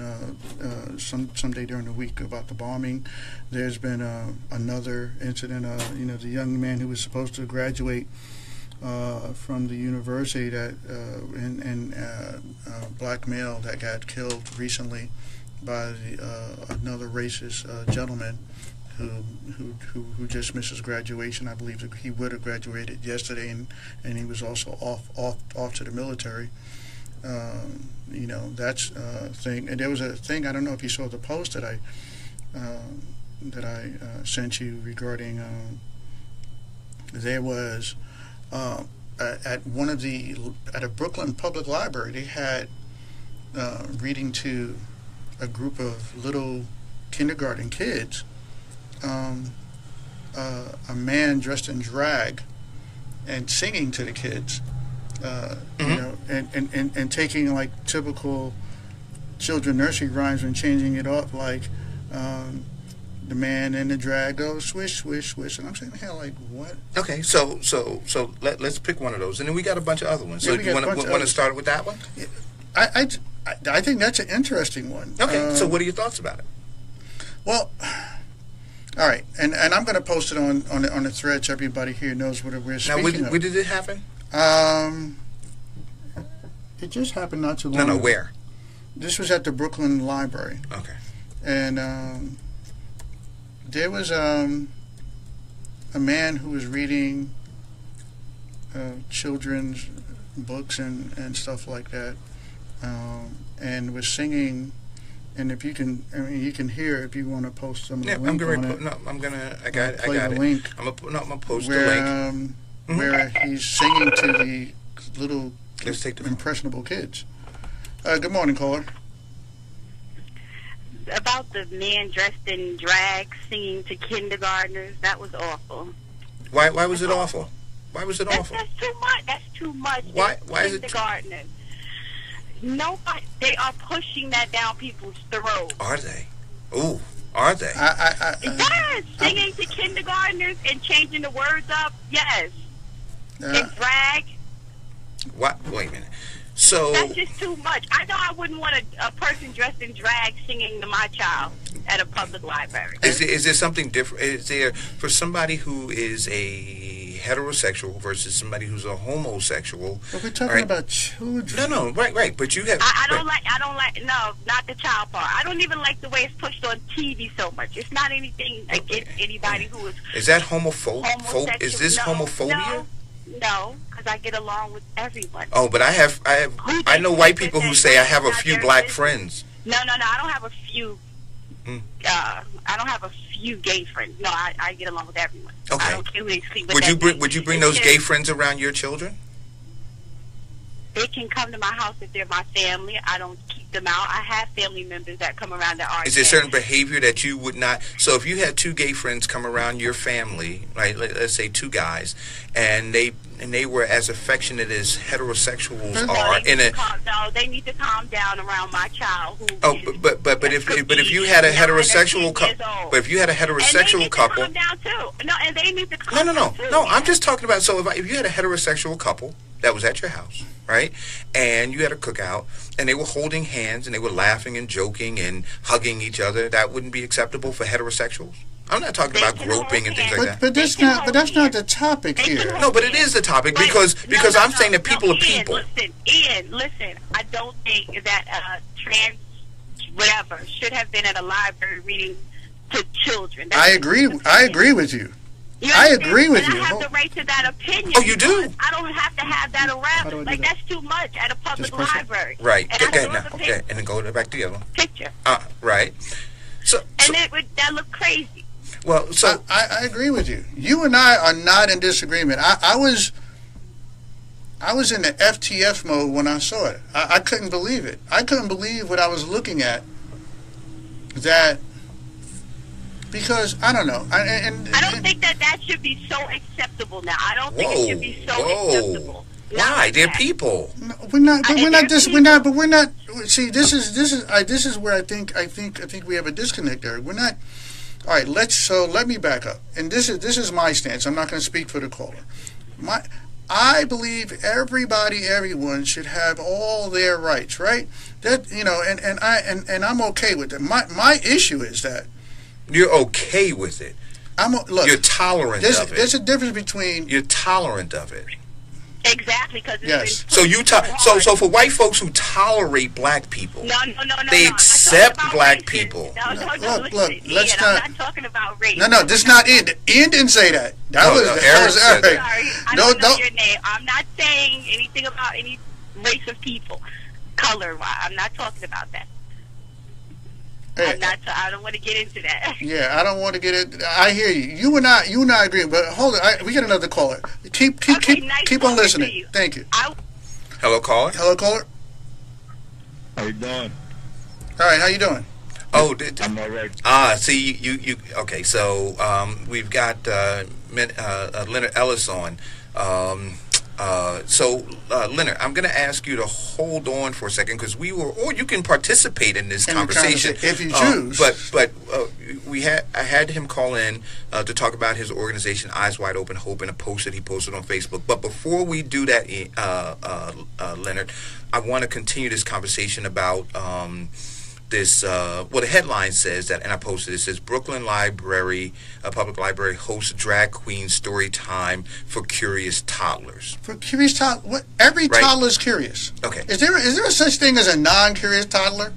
someday during the week about the bombing. There's been another incident. You know, the young man who was supposed to graduate from the university that and black male that got killed recently by another racist gentleman who just missed his graduation. I believe that he would have graduated yesterday, and he was also off to the military. You know, that's a thing. And there was a thing, I don't know if you saw the post that I sent you regarding there was at a Brooklyn public library, they had reading to a group of little kindergarten kids, a man dressed in drag and singing to the kids. You know, and taking like typical children nursery rhymes and changing it up, like the man in the drag goes swish swish swish, and I'm saying, hell, like what? Okay, so let's pick one of those, and then we got a bunch of other ones. So Yeah, do you want to start with that one? I think that's an interesting one. Okay, so what are your thoughts about it? Well, all right, and I'm going to post it on the thread so everybody here knows what we're speaking of. Where did it happen? It just happened not too long ago. No, where? This was at the Brooklyn Library. Okay. And there was a man who was reading children's books and stuff like that, and was singing. And if you can, I mean, you can hear if you want to post some of the link on it. I got the it. Link. I'm gonna post where, the link. Where he's singing to the little impressionable kids. Good morning, caller. About the man dressed in drag singing to kindergartners, that was awful. Why was it awful? Why was it awful? That's too much. That's too much. Why is it? Kindergartners. Nobody. They are pushing that down people's throats. Are they? Ooh, are they? Yes, singing to kindergartners and changing the words up. Yes. And drag. What? Wait a minute. So that's just too much. I know I wouldn't want a person dressed in drag singing to my child at a public library. Is there something different? Is there, for somebody who is a heterosexual versus somebody who's a homosexual? But we're talking about children. No, right. But you have. I don't like. No, not the child part. I don't even like the way it's pushed on TV so much. It's not anything against anybody who is. Is that homosexual? Is this homophobia? No, because I get along with everyone. Oh, but I know white people who say I have a few black friends. No, I don't have a few. I don't have a few gay friends. No, I get along with everyone. Okay. I don't care who they sleep with. Would you bring those gay friends around your children? They can come to my house if they're my family. I don't keep them out. I have family members that come around that are. Is there certain behavior that you would not? So if you had two gay friends come around your family, right? Let's say two guys, and they were as affectionate as heterosexuals are. No, they need to calm down around my child. But if you had a heterosexual couple, but if you had a heterosexual couple, calm down too. No, and they need to calm down too. No. I'm just talking about. So if you had a heterosexual couple that was at your house, right? And you had a cookout, and they were holding hands, and they were laughing and joking and hugging each other. That wouldn't be acceptable for heterosexuals? I'm not talking about groping and things like that. But that's not the topic here. No, but it is the topic because I'm saying that people are people. Listen, I don't think that trans whatever should have been at a library reading to children. I agree with you. I agree with you. I have the right to that opinion. Oh, you do? I don't have to have that around. Like, that's too much at a public library. Right. Okay, and then go back to the other one. Picture. Right. That looked crazy. Well, so I agree with you. You and I are not in disagreement. I was in the FTF mode when I saw it. I couldn't believe it. I couldn't believe what I was looking at. Because I don't know. I don't think that should be so acceptable now. I don't think it should be so acceptable. Why? They're people. No, we're not. But we're not. But we're not. See, this is where I think we have a disconnect there. We're not. All right. Let me back up. And this is my stance. I'm not going to speak for the caller. I believe everyone should have all their rights, right? That and I'm okay with it. My issue is that you're okay with it. Look, you're tolerant of it. There's a difference between you're tolerant of it. Exactly, because yes. So so for white folks who tolerate black people, they accept black people. Look, let's not. I'm not talking about race. No, this is not Ian. Ian didn't say that. That was Eric. Sorry, I don't know your name. I'm not saying anything about any race of people, color-wise. I'm not talking about that. Hey, I don't want to get into that. Yeah, I don't want to get it. I hear you. You and I agree. But hold on, we got another caller. Keep on listening. Thank you. Hello, caller. Hello, caller. How you doing? All right, how you doing? Oh, I'm all right. See, you. Okay, so we've got Leonard Ellis on. Leonard, I'm going to ask you to hold on for a second because or you can participate in this conversation if you choose. But I had him call in to talk about his organization, Eyes Wide Open Hope, in a post that he posted on Facebook. But before we do that, Leonard, I want to continue this conversation about this. The headline says that, and I posted it says Brooklyn Library, a public library, hosts drag queen story time for curious toddlers. For curious toddlers, what? Every toddler is curious. Okay. Is there a such thing as a non-curious toddler?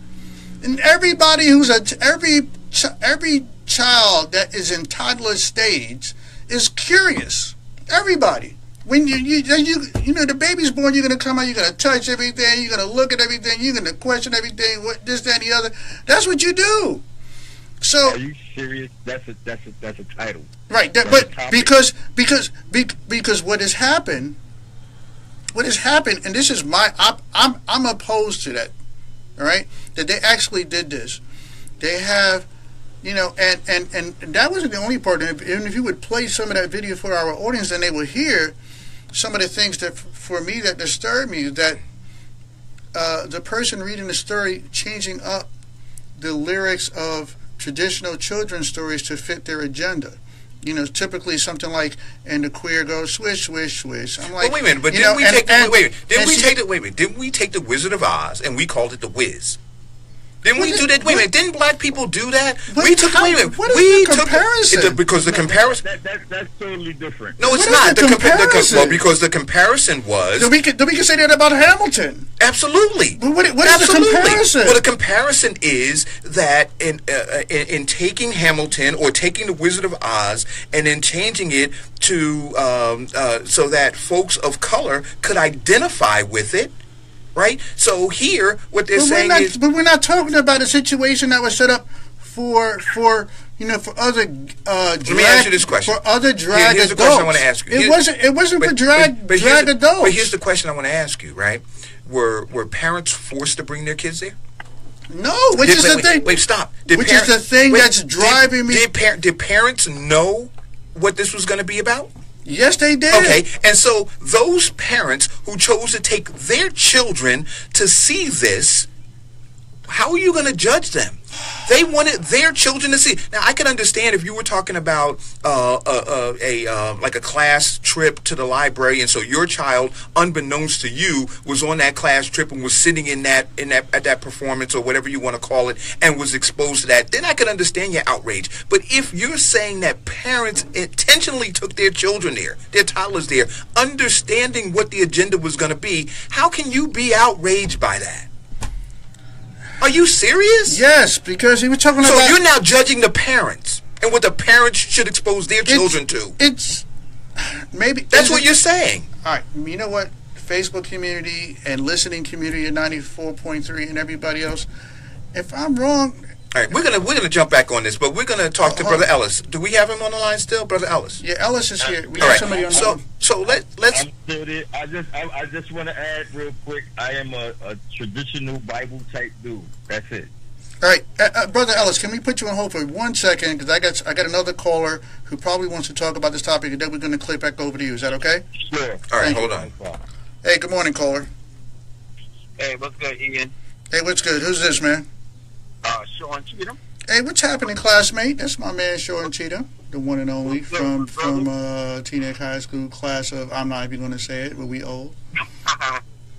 And everybody every child that is in toddler stage is curious. Everybody. When the baby's born, you're going to come out, you're going to touch everything, you're going to look at everything, you're going to question everything, what this, that, and the other. That's what you do. So are you serious? That's a title. Right. But because what has happened, and this is I'm opposed to that. All right, that they actually did this. They have. And that wasn't the only part. Even if you would play some of that video for our audience, then they would hear some of the things that, for me, that disturb me. That the person reading the story changing up the lyrics of traditional children's stories to fit their agenda. Typically something like, and the queer goes swish, swish, swish. I'm like, wait a minute, but didn't we take the Wizard of Oz and we called it the Wiz? Didn't we do that? Wait a minute. Didn't black people do that? What is the comparison? Because the comparison. That's totally different. No, it's not. Because the comparison was. Then we can say that about Hamilton. Absolutely. But what is the comparison? Well, the comparison is that in taking Hamilton or taking the Wizard of Oz and then changing it to so that folks of color could identify with it. Right? So here, what they're saying is... But we're not talking about a situation that was set up for other Let me ask you this question. For other drag here's adults. The question I want to ask you. It wasn't for drag adults. But here's the question I want to ask you, right? Were parents forced to bring their kids there? No, which is the thing... Wait, stop. Which is the thing that's driving me... Did parents know what this was going to be about? Yes, they did. Okay, and so those parents who chose to take their children to see this, how are you going to judge them? They wanted their children to see. Now, I can understand if you were talking about like a class trip to the library, and so your child, unbeknownst to you, was on that class trip and was sitting at that performance or whatever you want to call it, and was exposed to that. Then I can understand your outrage. But if you're saying that parents intentionally took their children there, their toddlers there, understanding what the agenda was going to be, how can you be outraged by that? Are you serious? Yes, because he was talking about... So you're now judging the parents and what the parents should expose their children to. It's... Maybe... That's what you're saying. All right, you know what? Facebook community and listening community at 94.3 and everybody else, if I'm wrong... All right, we're gonna jump back on this, but we're gonna talk to Brother Ellis. Do we have him on the line still, Brother Ellis? Yeah, Ellis is here. We All have right. somebody on So let's. I'm still there. I just want to add real quick. I am a traditional Bible type dude. That's it. All right, Brother Ellis, can we put you on hold for 1 second? Because I got another caller who probably wants to talk about this topic, and then we're going to click back over to you. Is that okay? Sure. All right, Thank hold you. on. Hey, good morning, caller. Hey, what's good, Ian? Hey, what's good? Who's this, man? Sean Cheatham. Hey, what's happening, classmate? That's my man, Sean Cheatham, the one and only from Teaneck High School, class of, I'm not even going to say it, but we old.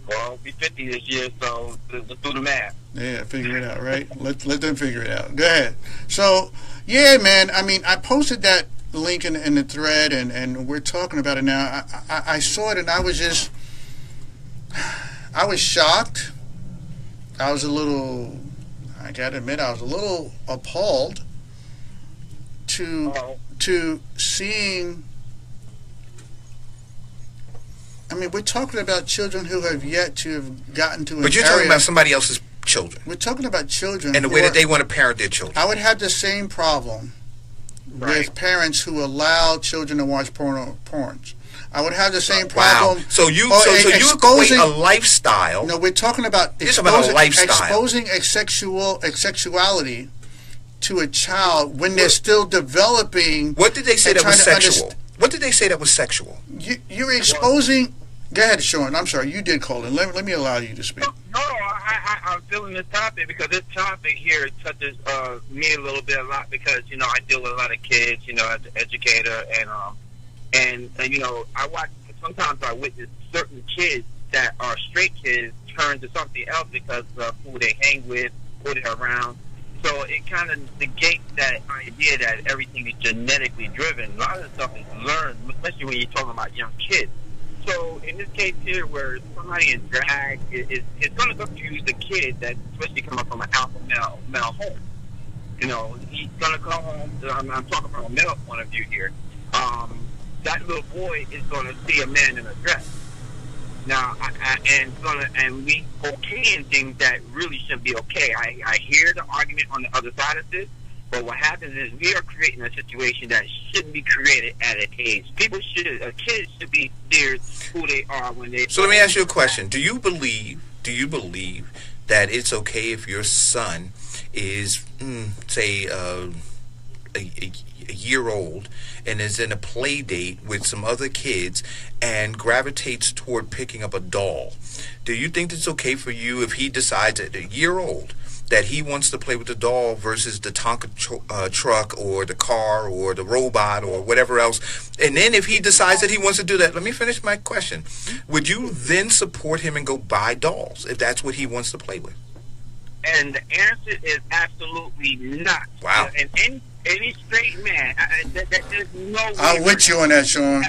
Well, be 50 this year, so let's do the math. Yeah, figure it out, right? Let them figure it out. Go ahead. So, yeah, man, I mean, I posted that link in the thread, and we're talking about it now. I saw it, and I was shocked. I was a little... I gotta admit, I was a little appalled to seeing. I mean, we're talking about children who have yet to have gotten to an But you're talking about somebody else's children. We're talking about children. And the way that they want to parent their children. I would have the same problem with parents who allow children to watch porns. I would have the same problem. Wow. So you equate a lifestyle. No, we're talking about exposing a sexuality to a child when they're still developing. What did they say that was sexual? What did they say that was sexual? You're exposing. Go ahead, Sean. I'm sorry. You did call in. Let me allow you to speak. No, I'm feeling this topic because this topic here touches me a lot because, I deal with a lot of kids, as an educator, and sometimes I witness certain kids that are straight kids turn to something else because of who they hang with, who they're around. So it kind of negates that idea that everything is genetically driven. A lot of the stuff is learned, especially when you're talking about young kids. So in this case here, where somebody is dragged, it's going to confuse the kid that, especially coming from an alpha male home. He's going to come home. I'm talking from a male point of view here. That little boy is going to see a man in a dress. Now, and we okaying things that really shouldn't be okay. I hear the argument on the other side of this, but what happens is we are creating a situation that shouldn't be created at an age. Kids should be steered who they are when they. So let me ask you a question: Do you believe that it's okay if your son is, say, a year old and is in a play date with some other kids and gravitates toward picking up a doll? Do you think it's okay for you if he decides at a year old that he wants to play with the doll versus the Tonka truck or the car or the robot or whatever else? And then if he decides that he wants to do that, let me finish my question. Would you then support him and go buy dolls if that's what he wants to play with? And the answer is absolutely not. Wow. And any straight man, there's no way. I'm with you on that, Sean.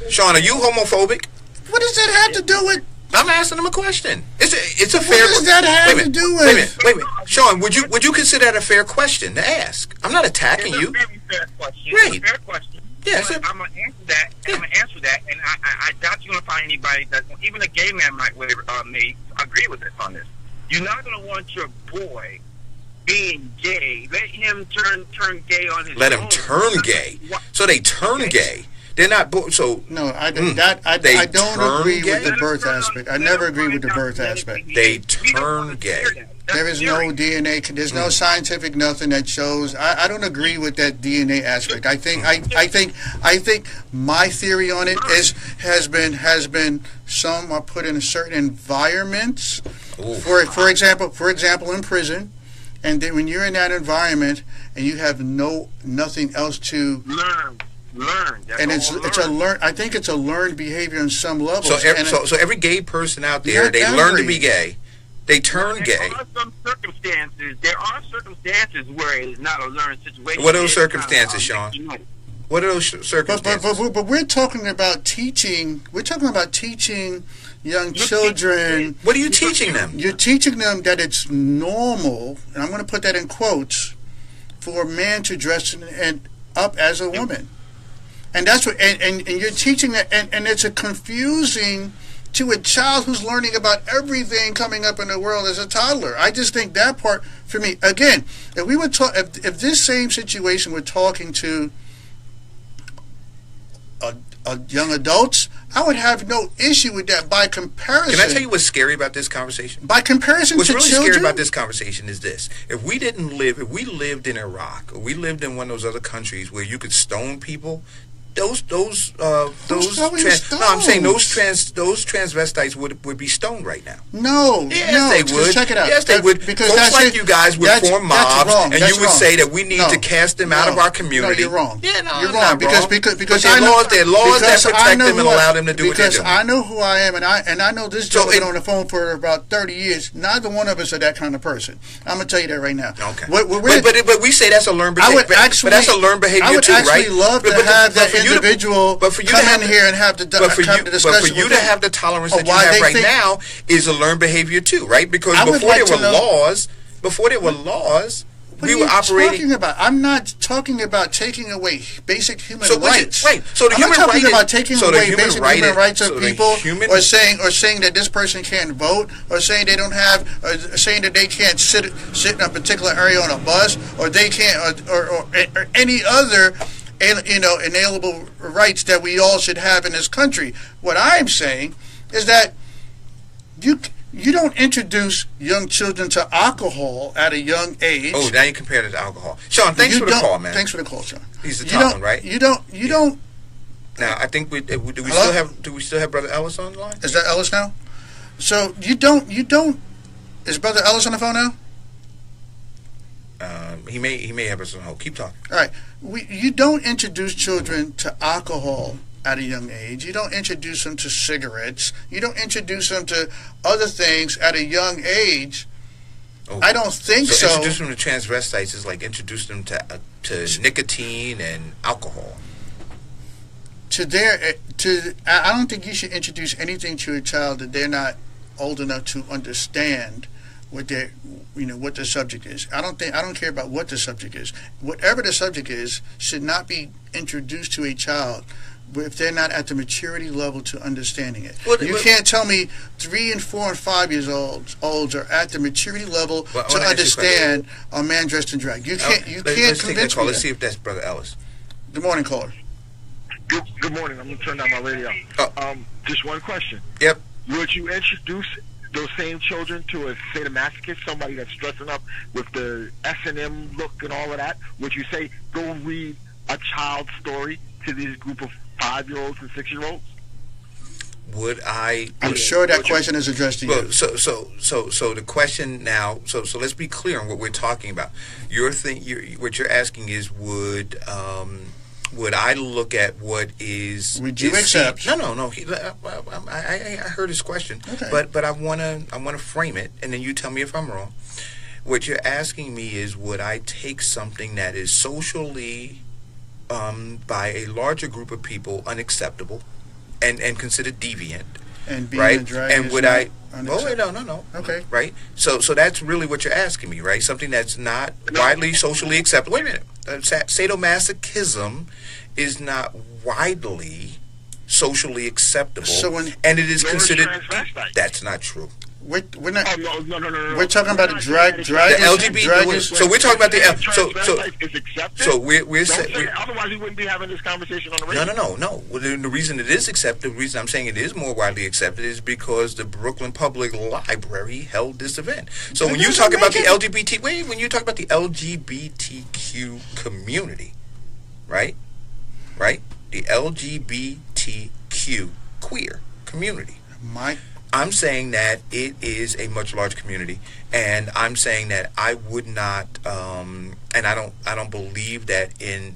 Sean, are you homophobic? What does that have to do with? I'm asking him a question. It's a fair. What does that have to do with? Wait a minute, Sean. Would you consider that a fair question to ask? I'm not attacking you. It's a very fair question. Right. It's a fair question. Yeah, I'm gonna answer that. I'm gonna answer that, and I doubt you're gonna find anybody that even a gay man may agree with us on this. You're not gonna want your boy being gay. Let him turn gay on his own. Let him turn gay. So they turn gay. They're not so. No, I don't agree with the birth aspect. I never agree with the birth aspect. They turn gay. There is no DNA. There's no scientific nothing that shows. I don't agree with that DNA aspect. I think my theory on it has been some are put in certain environments. For example, in prison. and then when you're in that environment and you have nothing else to learn. That's and it's a learn. I think it's a learned behavior on some level. So every gay person out there, they learn to be gay. They turn gay. There are circumstances where it's not a learned situation. What are those circumstances, Sean? What are those circumstances? But we're talking about teaching. We're talking about teaching young children. What are you teaching them? You're teaching them that it's normal, and I'm going to put that in quotes, for a man to dress and up as a woman. And that's what, and you're teaching that, and it's a confusing to a child who's learning about everything coming up in the world as a toddler. I just think that part, for me, again, if we would talk, if this same situation we're talking to young adults, I would have no issue with that. By comparison, can I tell you what's scary about this conversation? By comparison what's to really children? Scary about this conversation is this: if we lived in Iraq, or we lived in one of those other countries where you could stone people, I'm saying those transvestites would be stoned right now. No, they would. Check it out. Yes, they would. Because folks like you guys would form mobs, and you would say that we need to cast them out of our community. No, you're wrong. Yeah, no, you're wrong. Because there are laws that protect them and allow them to do what they do. Because I know who I am, and I know this gentleman on the phone for about 30 years. Neither one of us are that kind of person. I'm gonna tell you that right now. Okay. But we say that's a learned behavior. But that's a learned behavior too, right? I would actually love to have that individual come in here and have the discussion. But for you to have the tolerance that you have right now is a learned behavior too, right? Because before there were laws, we were operating. I'm not talking about taking away basic human rights. So the I'm human not talking right about taking away basic human rights of people, or saying that this person can't vote, or saying they don't have, or saying that they can't sit in a particular area on a bus, or they can't, or any other inalienable rights that we all should have in this country. What I'm saying is that you don't introduce young children to alcohol at a young age. Oh, now you compare it to alcohol. Sean, thanks for the call, man. Thanks for the call, Sean. He's the top one, right? You don't. Now, I think do we still have Brother Ellis on the line? Is that Ellis now? So you don't. Is Brother Ellis on the phone now? He may have us on hold. Keep talking. All right. You don't introduce children to alcohol at a young age. You don't introduce them to cigarettes. You don't introduce them to other things at a young age. Oh. I don't think so. Introduce them to transvestites is like introduce them to nicotine and alcohol. I don't think you should introduce anything to a child that they're not old enough to understand what the subject is. I don't care about what the subject is. Whatever the subject is should not be introduced to a child if they're not at the maturity level to understanding it. You can't tell me 3 and 4 and 5 years olds are at the maturity level to understand a man dressed in drag. You can't. Let's take that call. Let's see if that's Brother Ellis. Good morning, caller. Good morning. I'm gonna turn down my radio. Just one question. Yep. Would you introduce those same children to a sadomasochist, somebody that's dressing up with the S&M look and all of that? Would you say, go read a child story to this group of 5-year-olds and 6-year-olds? Would I? I'm sure that question is addressed to you. So the question now. So let's be clear on what we're talking about. What you're asking is would I look at what is? Would you accept? No. I heard his question, okay. but I wanna frame it, and then you tell me if I'm wrong. What you're asking me is, would I take something that is socially, by a larger group of people, unacceptable, and considered deviant, and being right? A drag and would I? Oh wait, no. Okay. Right. So that's really what you're asking me, right? Something that's not widely socially acceptable. Wait a minute. Sadomasochism is not widely socially acceptable, and it is considered. That's not true. We're not. Oh, no. We're talking about a drag. The LGBT. So we're talking about the. So we're saying. Otherwise, we wouldn't be having this conversation on the radio. No. Well, the reason it is accepted, the reason I'm saying it is more widely accepted, is because the Brooklyn Public Library held this event. So when you talk about the when you talk about the LGBTQ community, right? The LGBTQ queer community. I'm saying that it is a much larger community, and I'm saying that I would not, and I don't believe that in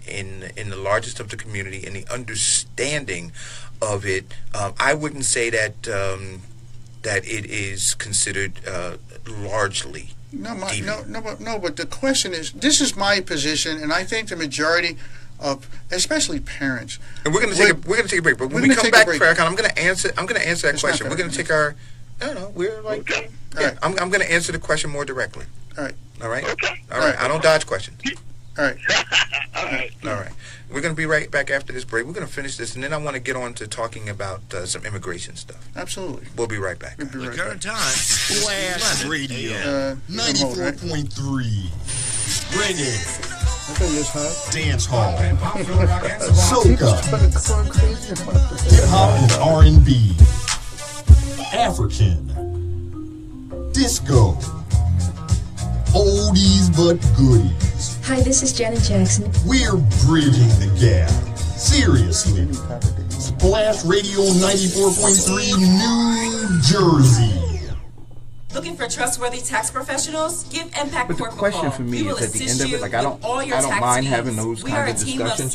the largest of the community, in the understanding of it, I wouldn't say that that it is considered largely. But the question is, this is my position, and I think the majority of, especially parents. And we're going to take a break. But when we come back, Farrakhan, I'm going to answer that question. We're going to take our. No, we're like. Okay. Yeah, I'm going to answer the question more directly. All right. Okay. All right. I don't dodge questions. All right. All right. We're going to be right back after this break. We're going to finish this, and then I want to get on to talking about some immigration stuff. Absolutely. We'll be right back. The current time. Splash Radio. 94.3. Bring it. Dance hall, soca, hip hop and R&B, African, disco, oldies but goodies. Hi, this is Janet Jackson. We're bridging the gap. Seriously. Splash Radio 94.3, New Jersey. Looking for trustworthy tax professionals? Give Impact But the Corp a question call. for me We will is at the assist end of it, you like I don't with all your tax mind fees. having those We kinds of discussions. We are a team of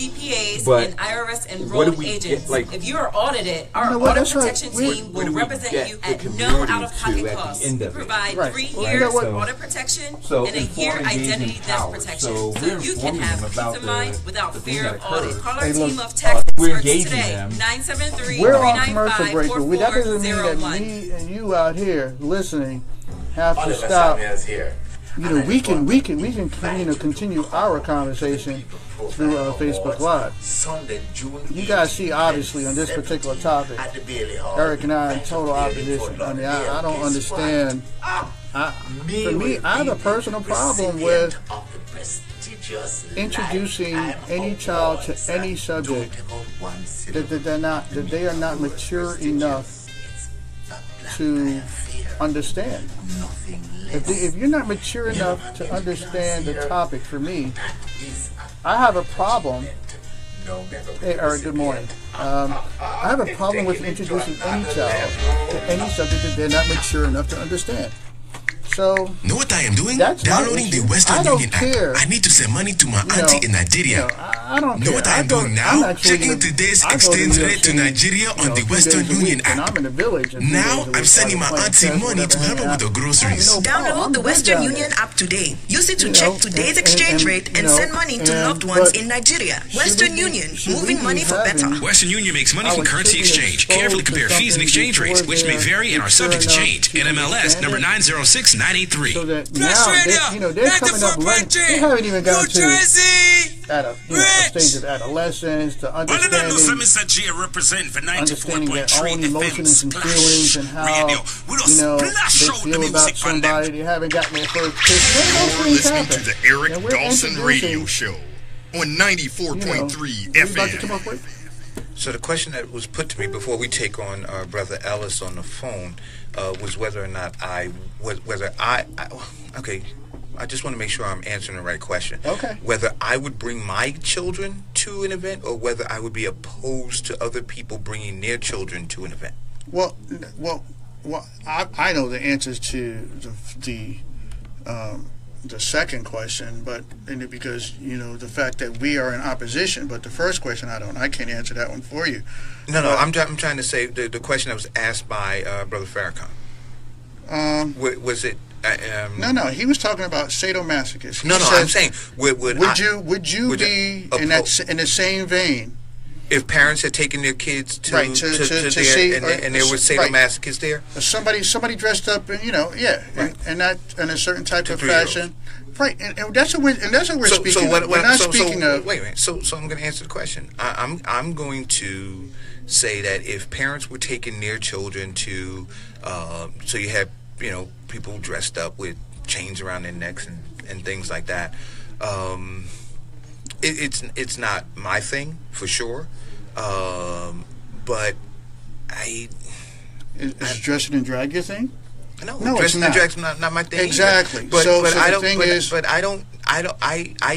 CPAs but and IRS what do enrolled we agents. get, like, if you are audited, our what, audit that's right. protection team Where do will we represent get you the at no community out-of-pocket to at the cost. end We of it? provide Right. 3 Well, years what- of audit protection So and a informed, year engaged, identity and theft empowered. protection. So So we're you can informing have them peace about of the mind without things fear that of audit. occurred. Call our Hey, team look, of tax we're experts engaging today. them. 973 We're on commercial break, but that doesn't mean that 4401. me and you out here listening have to stop. You know, we can continue our conversation through Facebook Live. You guys see, obviously, on this particular topic, Eric and I are in total opposition. I mean, I don't understand. For me, I have a personal problem with introducing any child to any subject that they are not mature enough to understand. If you're not mature enough to understand the topic, for me, I have a problem. Hey, Eric, good morning. I have a problem with introducing any child to any subject that they're not mature enough to understand. So, know what I am doing? Downloading the Western Union app. I need to send money to my auntie in Nigeria. I don't care. Know what I am doing now? Checking today's exchange rate to Nigeria on the Western Union app. I'm in the village. Now I'm sending my auntie money to help her with the groceries. Download the Western Union app today. Use it to check today's exchange rate and send money to loved ones in Nigeria. Western Union, moving money for better. Western Union makes money from currency exchange. Carefully compare fees and exchange rates, which may vary and are subject to change. NMLS number 906983. So that now they're coming up learning. They haven't even gotten to a stage of adolescence to understanding their own emotions and feelings and how they feel about somebody. They haven't gotten their first kiss. You're listening to the Eric Dawson Radio Show on 94.3 FM. So the question that was put to me before we take on our brother Ellis on the phone was whether or not okay, I just want to make sure I'm answering the right question. Okay. Whether I would bring my children to an event or whether I would be opposed to other people bringing their children to an event. Well, I know the answers to the second question, but because the fact that we are in opposition. But the first question, I can't answer that one for you. No, I'm trying to say the question that was asked by Brother Farrakhan. Was it? No, he was talking about sadomasochists. I'm saying would you be in the same vein? If parents had taken their kids to there were sadomasochists there? Somebody dressed up, and not in a certain type of fashion. Right, and that's what we're speaking of. We're not speaking of... Wait a minute. So I'm going to answer the question. I'm going to say that if parents were taking their children to... so you have, people dressed up with chains around their necks and things like that. It's not my thing, for sure. But Is dressing in drag your thing? No, dressing in drag's not my thing. Exactly. But I don't. But I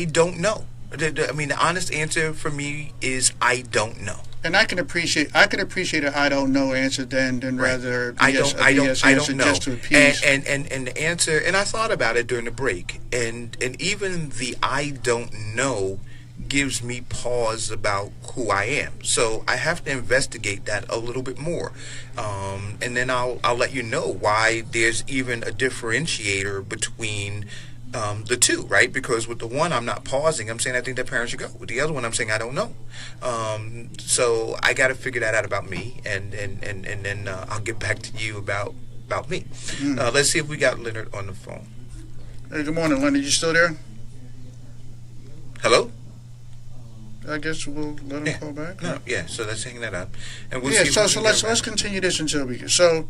don't know. I mean, the honest answer for me is I don't know. And I can appreciate a I don't know answer than rather I don't know. Just to appease. And the answer, and I thought about it during the break, and even the I don't know gives me pause about who I am. So I have to investigate that a little bit more, and then I'll let you know why there's even a differentiator between the two, right? Because with the one, I'm not pausing. I'm saying I think that parents should go. With the other one, I'm saying I don't know. So I got to figure that out about me, and then I'll get back to you about me. Let's see if we got Leonard on the phone. Hey, good morning, Leonard. You still there? Hello? I guess we'll let him call back. No, yeah. So let's hang that up, and we'll see. So let's continue this until we get. So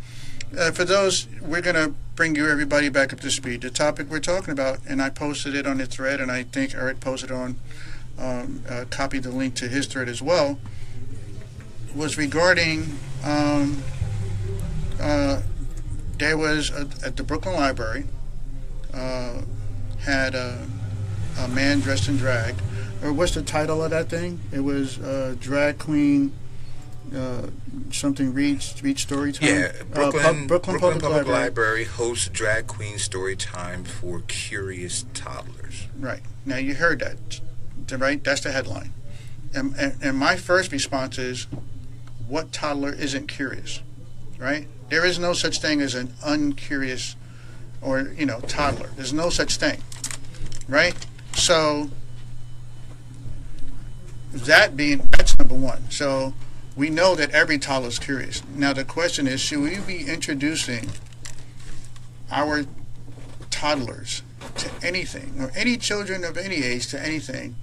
for those, we're gonna bring everybody back up to speed. The topic we're talking about, and I posted it on the thread, and I think Eric posted on, copied the link to his thread as well. Was regarding there was at the Brooklyn Library had a man dressed in drag. Or what's the title of that thing? It was Drag Queen something read story time. Yeah, Brooklyn Public Library hosts Drag Queen story time for curious toddlers. Right. Now you heard that, right? That's the headline. And my first response is, what toddler isn't curious, right? There is no such thing as an uncurious or, toddler. There's no such thing, right? So that's number one. So we know that every toddler is curious. Now the question is, should we be introducing our toddlers to anything, or any children of any age to anything,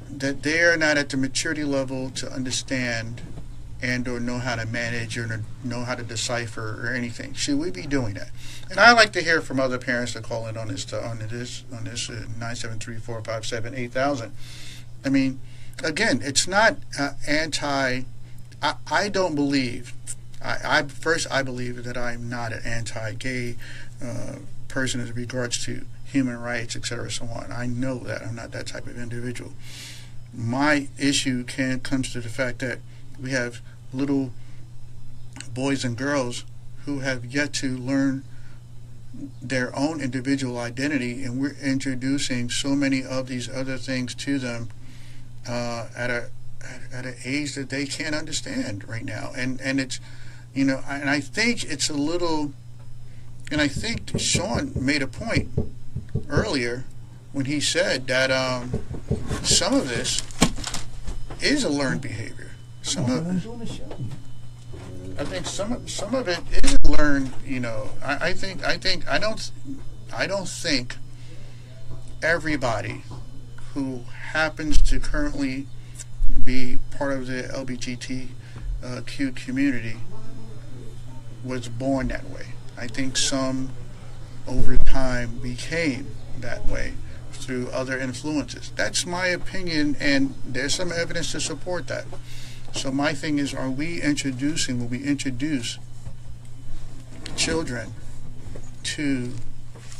that they're not at the maturity level to understand and or know how to manage or know how to decipher or anything? Should we be doing that? And I like to hear from other parents that call in on this 973-457-8000. I mean, again, it's not anti. I don't believe. I believe that I'm not an anti-gay person as regards to human rights, etc., so on. I know that I'm not that type of individual. My issue comes to the fact that we have little boys and girls who have yet to learn their own individual identity, and we're introducing so many of these other things to them at an age that they can't understand right now, and it's and I think it's a little, and I think Sean made a point earlier when he said that some of this is a learned behavior. I think some of it is learned. I don't think everybody who happens to currently be part of the LGBTQ community was born that way. I think some over time became that way through other influences. That's my opinion, and there's some evidence to support that. So my thing is, are we introducing, when we introduce children to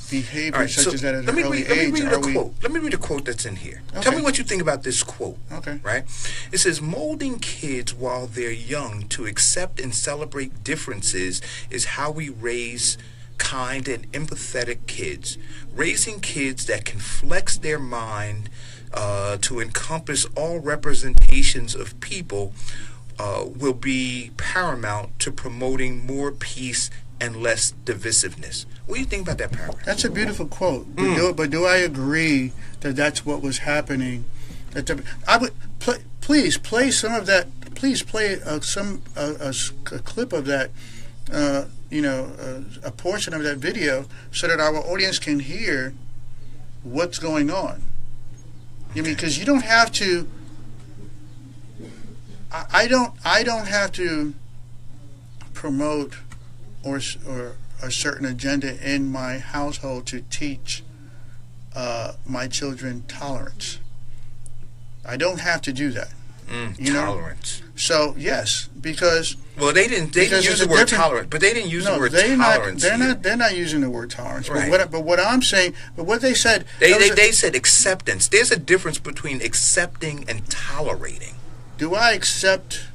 behavior such as that at an early age? Let me read a quote that's in here. Okay. Tell me what you think about this quote. Okay. Right? It says, molding kids while they're young to accept and celebrate differences is how we raise kind and empathetic kids. Raising kids that can flex their mind to encompass all representations of people will be paramount to promoting more peace and less divisiveness. What do you think about that paragraph? That's a beautiful quote. But do I agree that that's what was happening? I would please play some of that. Please play a clip of that. A portion of that video, so that our audience can hear what's going on. Because you don't have to. I don't have to promote or a certain agenda in my household to teach my children tolerance. I don't have to do that. Tolerance. So yes, because they didn't use the word tolerant, but they didn't use the word tolerance. They're not using the word tolerance. Right. But what I'm saying, but what they said, they said acceptance. There's a difference between accepting and tolerating. do I accept?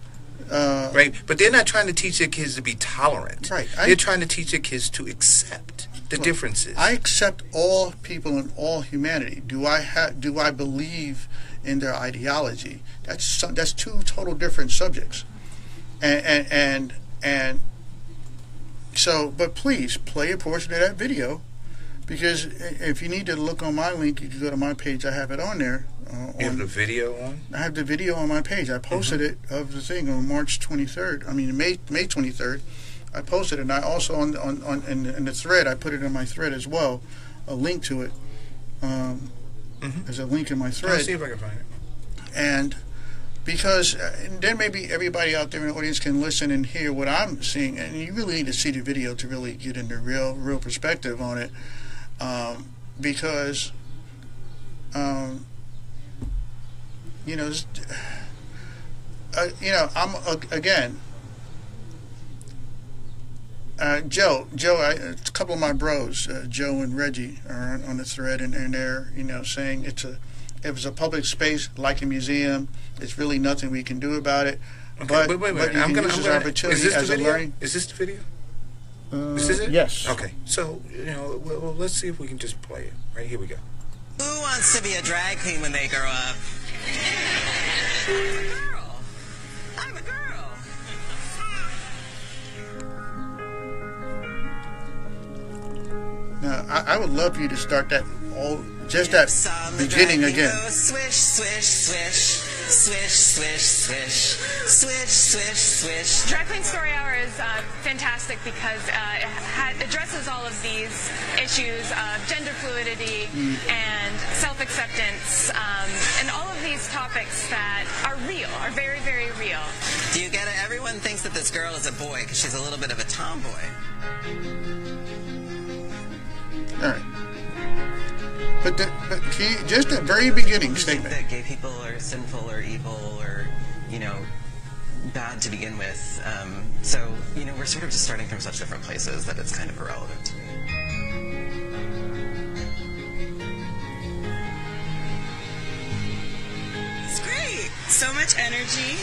Right, but they're not trying to teach their kids to be tolerant. Right, they're trying to teach their kids to accept the differences. I accept all people and all humanity. Do I believe in their ideology? That's two total different subjects. And so, but please play a portion of that video, because if you need to look on my link, you can go to my page. I have it on there. You have the video on? I have the video on my page. I posted it of the thing on March 23rd. I mean May 23rd. I posted it, and I also in the thread, I put it in my thread as well, a link to it. There's a link in my thread. I'll see if I can find it. And because then maybe everybody out there in the audience can listen and hear what I'm seeing, and you really need to see the video to really get into real perspective on it, because I'm again. Joe, a couple of my bros, Joe and Reggie, are on the thread, and they're saying it was a public space like a museum. It's really nothing we can do about it. Okay, but wait. But you can use this opportunity as a learning. Is this the video? This is it? Yes. Okay, so well, let's see if we can just play it. Right, here we go. Who wants to be a drag queen when they grow up? I'm a girl. Now, I would love for you to start that that beginning again. Swish, swish, swish. Swish, swish, swish. Swish, swish, swish. Drag Queen Story Hour is fantastic because it addresses all of these issues of gender fluidity and self-acceptance, and all of these topics that are real, are very, very real. Do you get it? Everyone thinks that this girl is a boy because she's a little bit of a tomboy. All right. But just the very beginning statement. That gay people are sinful or evil or, bad to begin with. So, we're sort of just starting from such different places that it's kind of irrelevant to me. It's great. So much energy.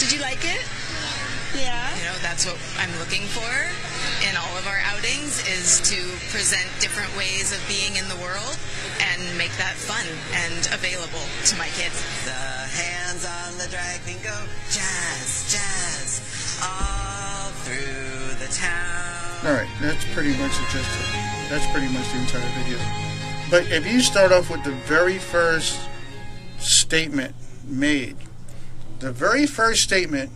Did you like it? Yeah. That's what I'm looking for in all of our outings, is to present different ways of being in the world and make that fun and available to my kids. The hands on the drag queen go jazz, jazz, all through the town. All right, that's pretty much that's pretty much the entire video. But if you start off with the very first statement made, the very first statement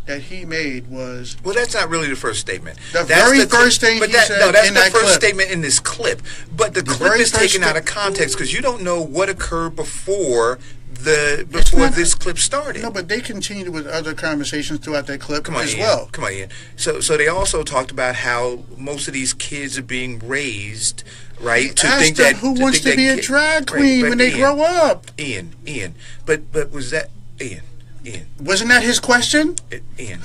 that he made was... Well, that's not really the first statement. First thing he said that's in the that first clip. statement in this clip. But the clip is taken out of context because you don't know what occurred before this clip started. No, but they continued with other conversations throughout that clip well. Come on, Ian. So they also talked about how most of these kids are being raised, right, to think that... who wants to be a drag queen when they grow up? Ian. But was that... Ian. Wasn't that his question? Ian.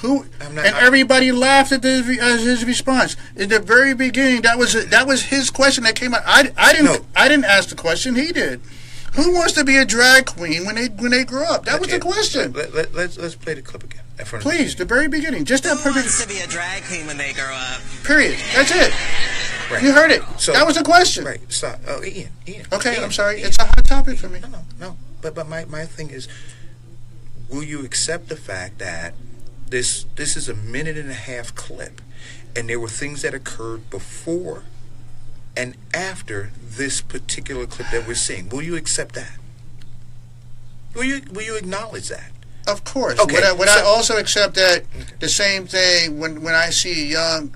Everybody laughed at his response. In the very beginning, that was his question that came out. I didn't ask the question. He did. Who wants to be a drag queen when they grow up? That was the question. Let's play the clip again. Please, the very beginning. Just that Who wants to be a drag queen when they grow up? Period. That's it. Right. You heard it. So, that was a question. Right. Stop. Oh, Ian. Okay, Ian, I'm sorry. It's a hot topic for me. No. But my thing is, will you accept the fact that this is a 1.5-minute clip, and there were things that occurred before and after this particular clip that we're seeing? Will you accept that? Will you acknowledge that? Of course. Okay. Would I also accept that the same thing when I see a young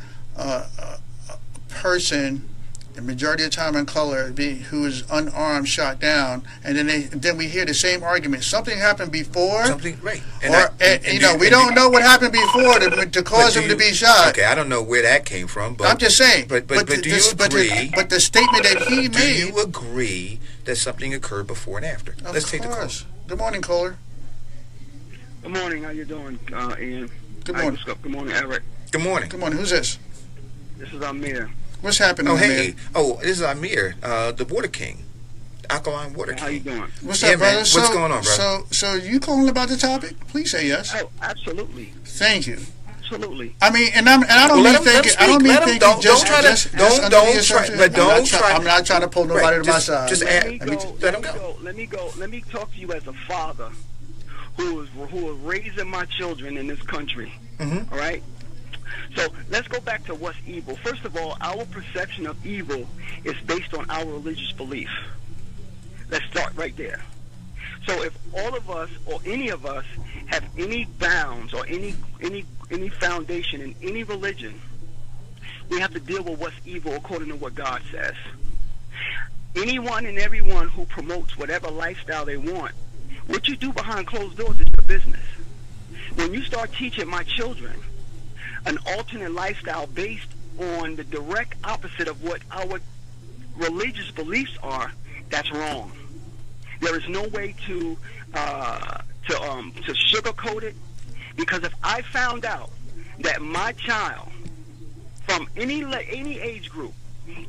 person, the majority of the time in color, who is unarmed, shot down, and then we hear the same argument. Something happened before. Something right. We don't know what happened before to cause him to be shot. Okay, I don't know where that came from, but I'm just saying. But do you agree? But the statement that he made. Do you agree that something occurred before and after? Let's take the call. Good morning, caller. Good morning. How you doing, Ian? Good morning. Good morning, Eric. Good morning. Good morning. Who's this? This is Amir. What's happening? Oh, hey. Oh, this is Amir, the Border King. Alkaline Water King. How you doing? What's up, brother? Man. What's going on, brother? So you calling about the topic? Please say yes. Oh, absolutely. Thank you. Absolutely. I mean, and I don't mean thinking. I don't mean thinking. I'm not trying to pull nobody to my side. Let me talk to you as a father who is raising my children in this country. Mm-hmm. All right. So let's go back to what's evil. First of all, our perception of evil is based on our religious belief. Let's start right there. So if all of us or any of us have any bounds or any foundation in any religion, we have to deal with what's evil according to what God says. Anyone and everyone who promotes whatever lifestyle they want, what you do behind closed doors is your business. When you start teaching my children an alternate lifestyle based on the direct opposite of what our religious beliefs are, that's wrong. There is no way to sugarcoat it, because if I found out that my child from any age group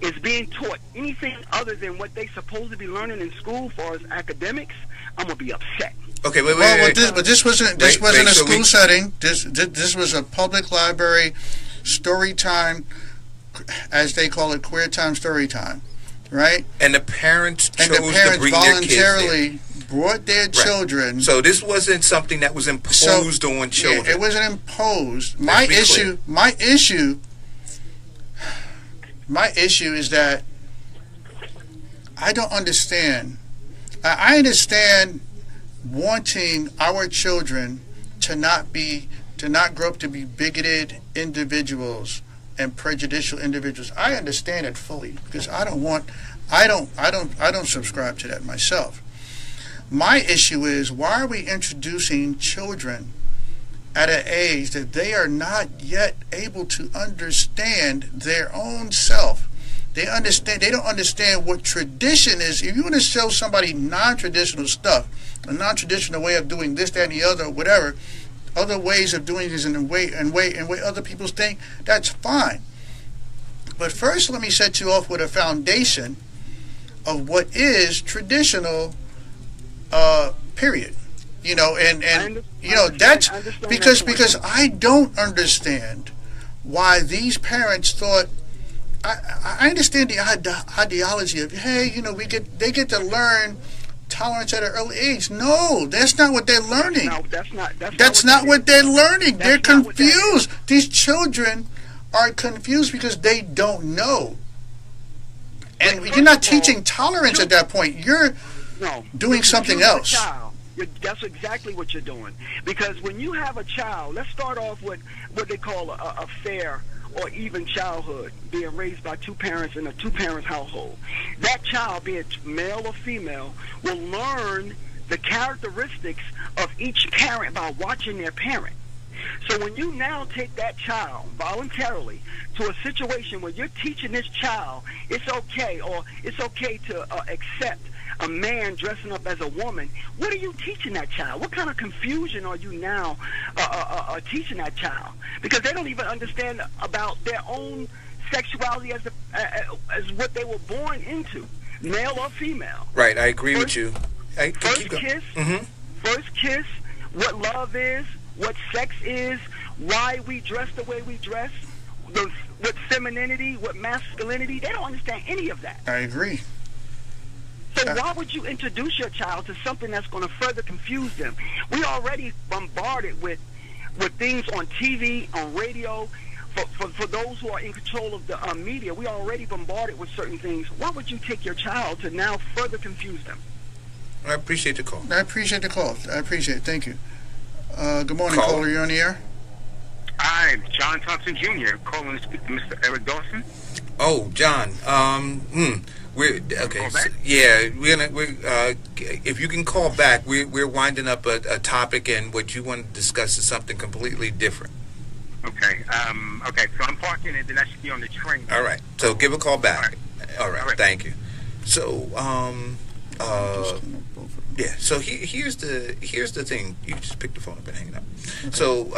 is being taught anything other than what they supposed to be learning in school for as academics, I'm gonna be upset. Okay, wait. But this wasn't a school setting. This was a public library story time, as they call it, queer time, story time, right? And the parents chose to bring voluntarily their kids brought their children. So this wasn't something that was imposed on children. Yeah, it wasn't imposed. My issue is that I don't understand. I understand wanting our children to not grow up to be bigoted individuals and prejudicial individuals. I understand it fully, because I don't subscribe to that myself. My issue is, why are we introducing children at an age that they are not yet able to understand their own self? They don't understand what tradition is. If you want to show somebody non-traditional stuff, a non-traditional way of doing this, that, and the other, whatever, other ways of doing this and way other people think, that's fine. But first, let me set you off with a foundation of what is traditional, period. That's because I don't understand why these parents thought. I understand the ideology of, hey, they get to learn tolerance at an early age. No, that's not what they're learning. No, that's not what they're learning. They're confused. These children are confused because they don't know. And you're not teaching tolerance at that point. You're doing something else. That's exactly what you're doing. Because when you have a child, let's start off with what they call a fair or even childhood, being raised by two parents in a two-parent household. That child, be it male or female, will learn the characteristics of each parent by watching their parent. So when you now take that child voluntarily to a situation where you're teaching this child it's okay to accept a man dressing up as a woman, what are you teaching that child? What kind of confusion are you now teaching that child? Because they don't even understand about their own sexuality as what they were born into, male or female. Right, I agree with you. First kiss, what love is, what sex is, why we dress the way we dress, what femininity, what masculinity. They don't understand any of that. I agree. So why would you introduce your child to something that's going to further confuse them? We already bombarded with things on TV, on radio. For those who are in control of the media, we already bombarded with certain things. Why would you take your child to now further confuse them? I appreciate the call. I appreciate the call. I appreciate it. Thank you. Good morning, caller. You're on the air. Hi, John Thompson Jr. calling to speak to Mr. Eric Dawson. Oh, John. We're okay. So, yeah, if you can call back, we're winding up a topic, and what you want to discuss is something completely different. Okay. Okay. So I'm parking, and then I should be on the train. All right. So give a call back. All right. Thank you. So yeah. So here's the thing. You just pick the phone up and hang it up. Okay. So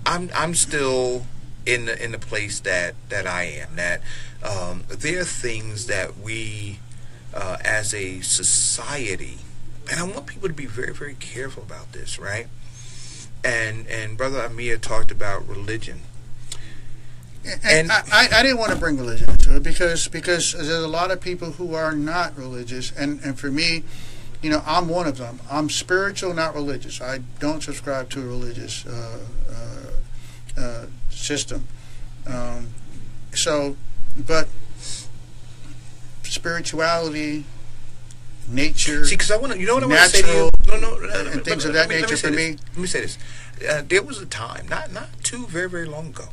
I'm still in the place that I am. That there are things that we as a society, and I want people to be very, very careful about this, right? And Brother Amir talked about religion. And I didn't want to bring religion into it because there's a lot of people who are not religious, and for me, I'm one of them. I'm spiritual, not religious. I don't subscribe to a religious system. But spirituality, nature. See, because I want to, what I want to say to you? And things of that nature for me. Let me say this. There was a time, not too very, very long ago,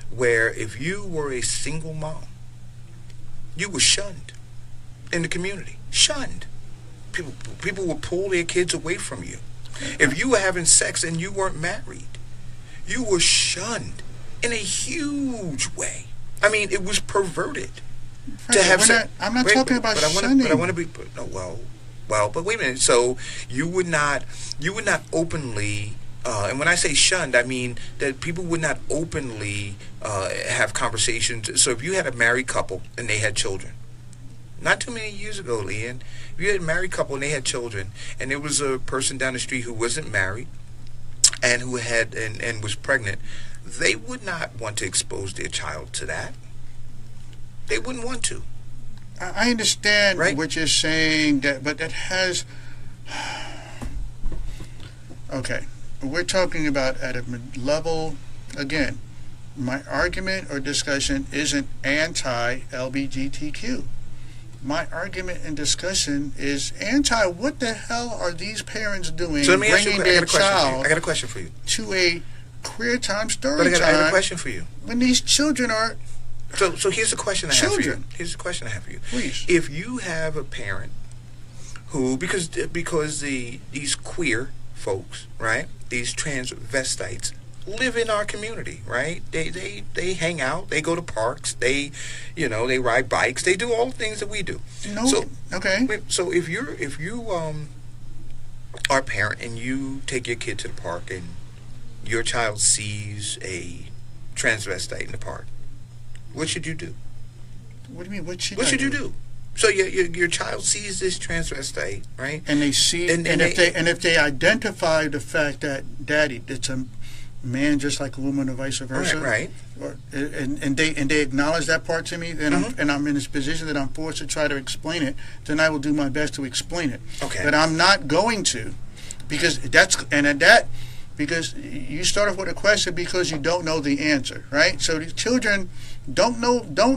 where if you were a single mom, you were shunned in the community. Shunned. People would pull their kids away from you. If you were having sex and you weren't married, you were shunned in a huge way. I mean, it was perverted to have sex. I'm not talking about shunning. But I want to be. No, well, but wait a minute. So you would not openly. And when I say shunned, I mean that people would not openly have conversations. So if you had a married couple and they had children, not too many years ago, Leanne, if you had a married couple and they had children, and there was a person down the street who wasn't married and who had and was pregnant, they would not want to expose their child to that. They wouldn't want to. I understand what you're saying, but that has. Okay. We're talking about at a level, again, my argument or discussion isn't anti-LGBTQ. My argument and discussion is what the hell are these parents doing, so let me bringing their child I got a question for you. To a queer time story I got a question for you. When these children are So here's the question I have for you. Here's the question I have for you. Please. If you have a parent who, because these queer folks, right? These transvestites live in our community, right? They hang out, they go to parks, they ride bikes, they do all the things that we do. So if you are a parent and you take your kid to the park and your child sees a transvestite in the park, what should you do? What do you mean? What should you do? So your child sees this transvestite, right? And they see, and if they identify the fact that Daddy, it's a man just like a woman, or vice versa, right? And they acknowledge that part to me, then I'm in this position that I'm forced to try to explain it. Then I will do my best to explain it. Okay. But I'm not going to, because because you start off with a question because you don't know the answer, right? So these children don't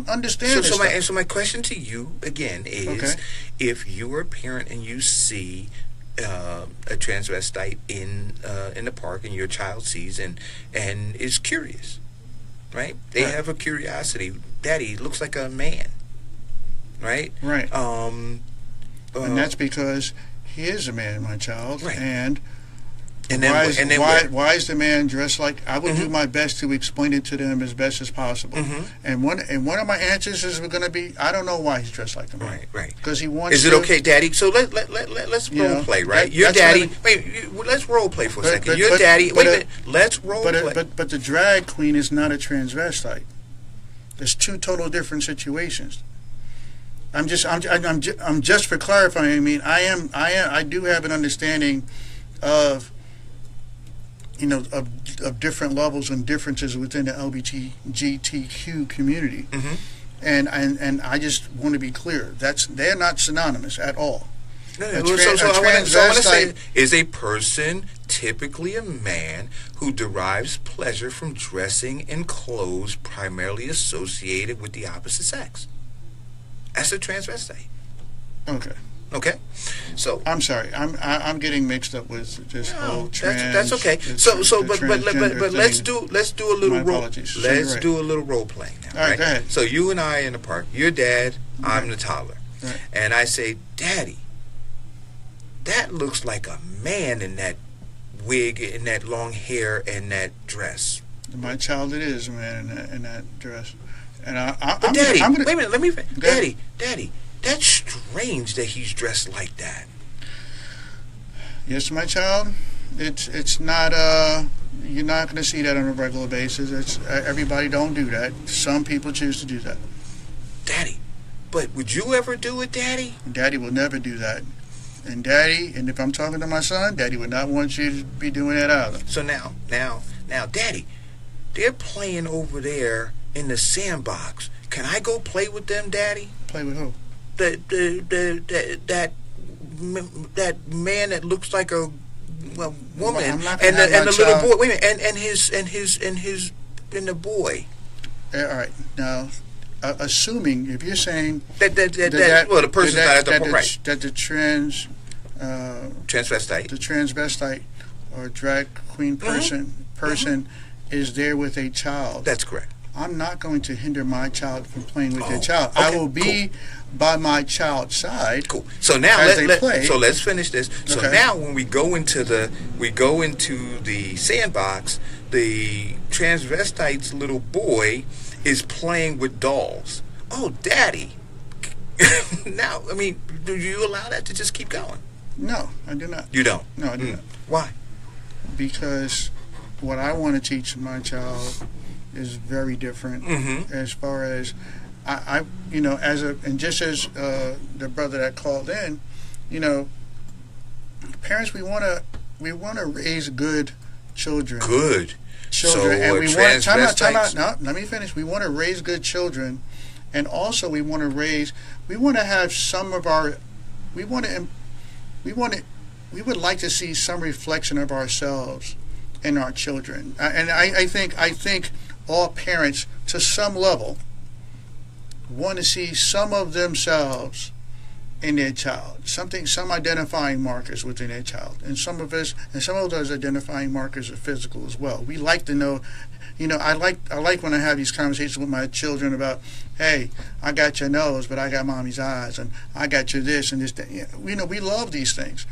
understand this. So my question to you again is, if you are a parent and you see a transvestite in the park and your child sees and is curious, right? They have a curiosity. Daddy looks like a man, right? Right. And that's because he is a man, my child, right. Why is the man dressed like? I will do my best to explain it to them as best as possible. And one of my answers is going to be, I don't know why he's dressed like a man. Right. Because he wants. Is it okay, Daddy? So let's role play, right? Your daddy. Let's role play for a second. Your daddy. Wait a minute. Let's role play. But the drag queen is not a transvestite. There's two total different situations. I'm just for clarifying. I mean, I do have an understanding of. Of different levels and differences within the LGBTQ community, and I just want to be clear. They're not synonymous at all. So I want to say, is a person typically a man who derives pleasure from dressing in clothes primarily associated with the opposite sex? That's a transvestite. Okay, so I'm sorry. I'm getting mixed up with this whole trans. That's okay. But let's do a little role. Let's do a little role playing now. All right, go ahead. So you and I are in the park. Your dad, I'm the toddler, and I say, Daddy, that looks like a man in that wig, and that long hair, and that dress. My child, it is a man in that dress. And Daddy, wait a minute. Let me. Daddy. That's strange that he's dressed like that. Yes, my child. It's not. You're not going to see that on a regular basis. Everybody don't do that. Some people choose to do that. Daddy, But would you ever do it, Daddy? Daddy will never do that. And if I'm talking to my son, Daddy would not want you to be doing that either. So now, Daddy, they're playing over there in the sandbox. Can I go play with them, Daddy? Play with who? That man that looks like a woman, Well, and the little boy. Wait a minute, and the boy. All right, now, assuming if you're saying the person's not at the right, that the transvestite or drag queen person is there with a child. That's correct. I'm not going to hinder my child from playing with their child. Okay, I will be by my child's side. Cool. So now let's finish this. So okay. Now when we go into the sandbox, the transvestite's little boy is playing with dolls. Oh, Daddy. Now, I mean, do you allow that to just keep going? No, I do not. You don't? No, I do not. Why? Because what I want to teach my child is very different. As far as I just as the brother that called in, parents, we want to raise good children. Good children, so and we want time out. No, let me finish. We want to raise good children, and also we want to have some of our. We would like to see some reflection of ourselves in our children, and I think all parents, to some level, want to see some of themselves in their child, some identifying markers within their child, and some of those identifying markers are physical as well. We like to know, I like when I have these conversations with my children about, hey, I got your nose, but I got mommy's eyes, and I got your this and this. We love these things.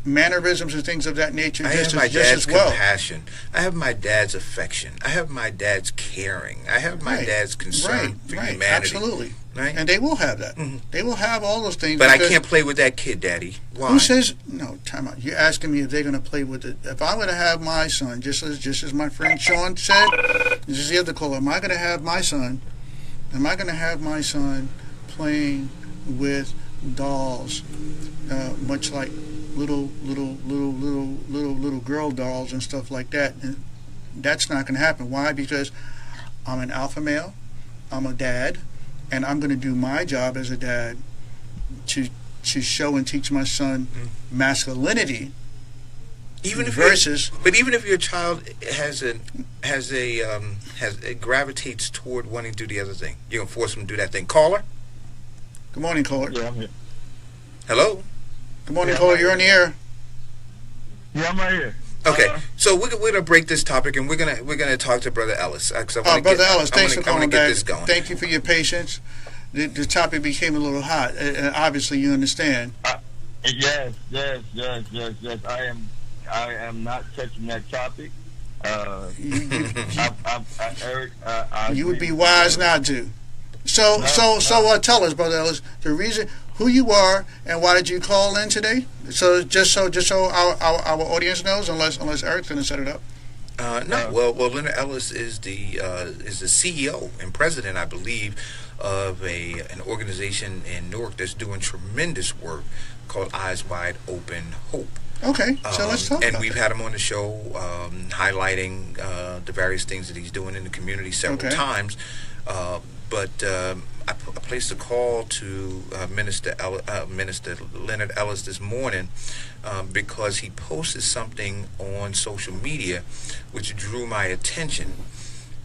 Mannerisms and things of that nature. I have my dad's compassion. I have my dad's affection. I have my dad's caring. I have my dad's concern for humanity. Absolutely. Right? And they will have that. They will have all those things. But I can't play with that kid, Daddy. Why? Who says no? Time out. You're asking me if they're going to play with it. If I'm going to have my son, just as my friend Sean said, this is the other caller. Am I going to have my son? Am I going to have my son playing with dolls, much like little girl dolls and stuff like that? And that's not going to happen. Why? Because I'm an alpha male, I'm a dad, and I'm going to do my job as a dad to show and teach my son masculinity. Even if your child gravitates toward wanting to do the other thing, you're gonna force him to do that thing. Caller. Good morning, caller. Yeah, I'm here. Hello. Good morning, caller. You're on the air. Yeah, I'm right here. Okay, so we're gonna break this topic, and we're gonna talk to Brother Ellis. Brother Ellis, thanks for calling back. Thank you for your patience. The topic became a little hot. Obviously, you understand. Yes. I am not touching that topic. Eric, you would be wise not to. So tell us, Brother Ellis, the reason, who you are, and why did you call in today? So just so our audience knows, unless Eric's going to set it up. No. Well, Leonard Ellis is the CEO and president, I believe, of an organization in Newark that's doing tremendous work called Eyes Wide Open Hope. Okay, so let's talk about and we've had him on the show highlighting the various things that he's doing in the community several times. But I placed a call to Minister Leonard Ellis this morning because he posted something on social media which drew my attention.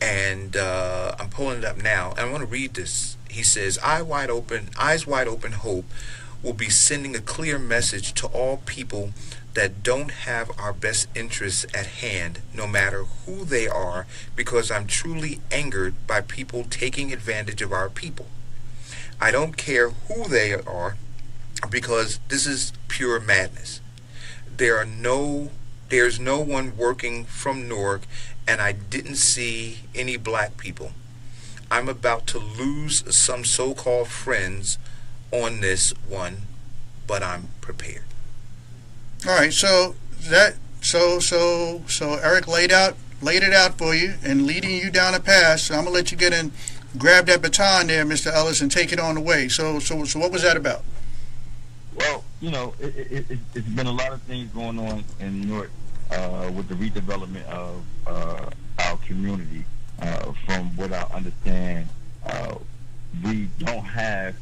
And I'm pulling it up now. And I want to read this. He says, Eyes Wide Open Hope will be sending a clear message to all people that don't have our best interests at hand, no matter who they are, because I'm truly angered by people taking advantage of our people. I don't care who they are, because this is pure madness. There's no one working from Newark, and I didn't see any black people. I'm about to lose some so-called friends on this one, but I'm prepared. All right, so Eric laid it out for you and leading you down a path. So I'm gonna let you get in grab that baton there, Mr. Ellis, and take it on away. So what was that about? Well, you know, it's been a lot of things going on in New York with the redevelopment of our community. From what I understand, we don't have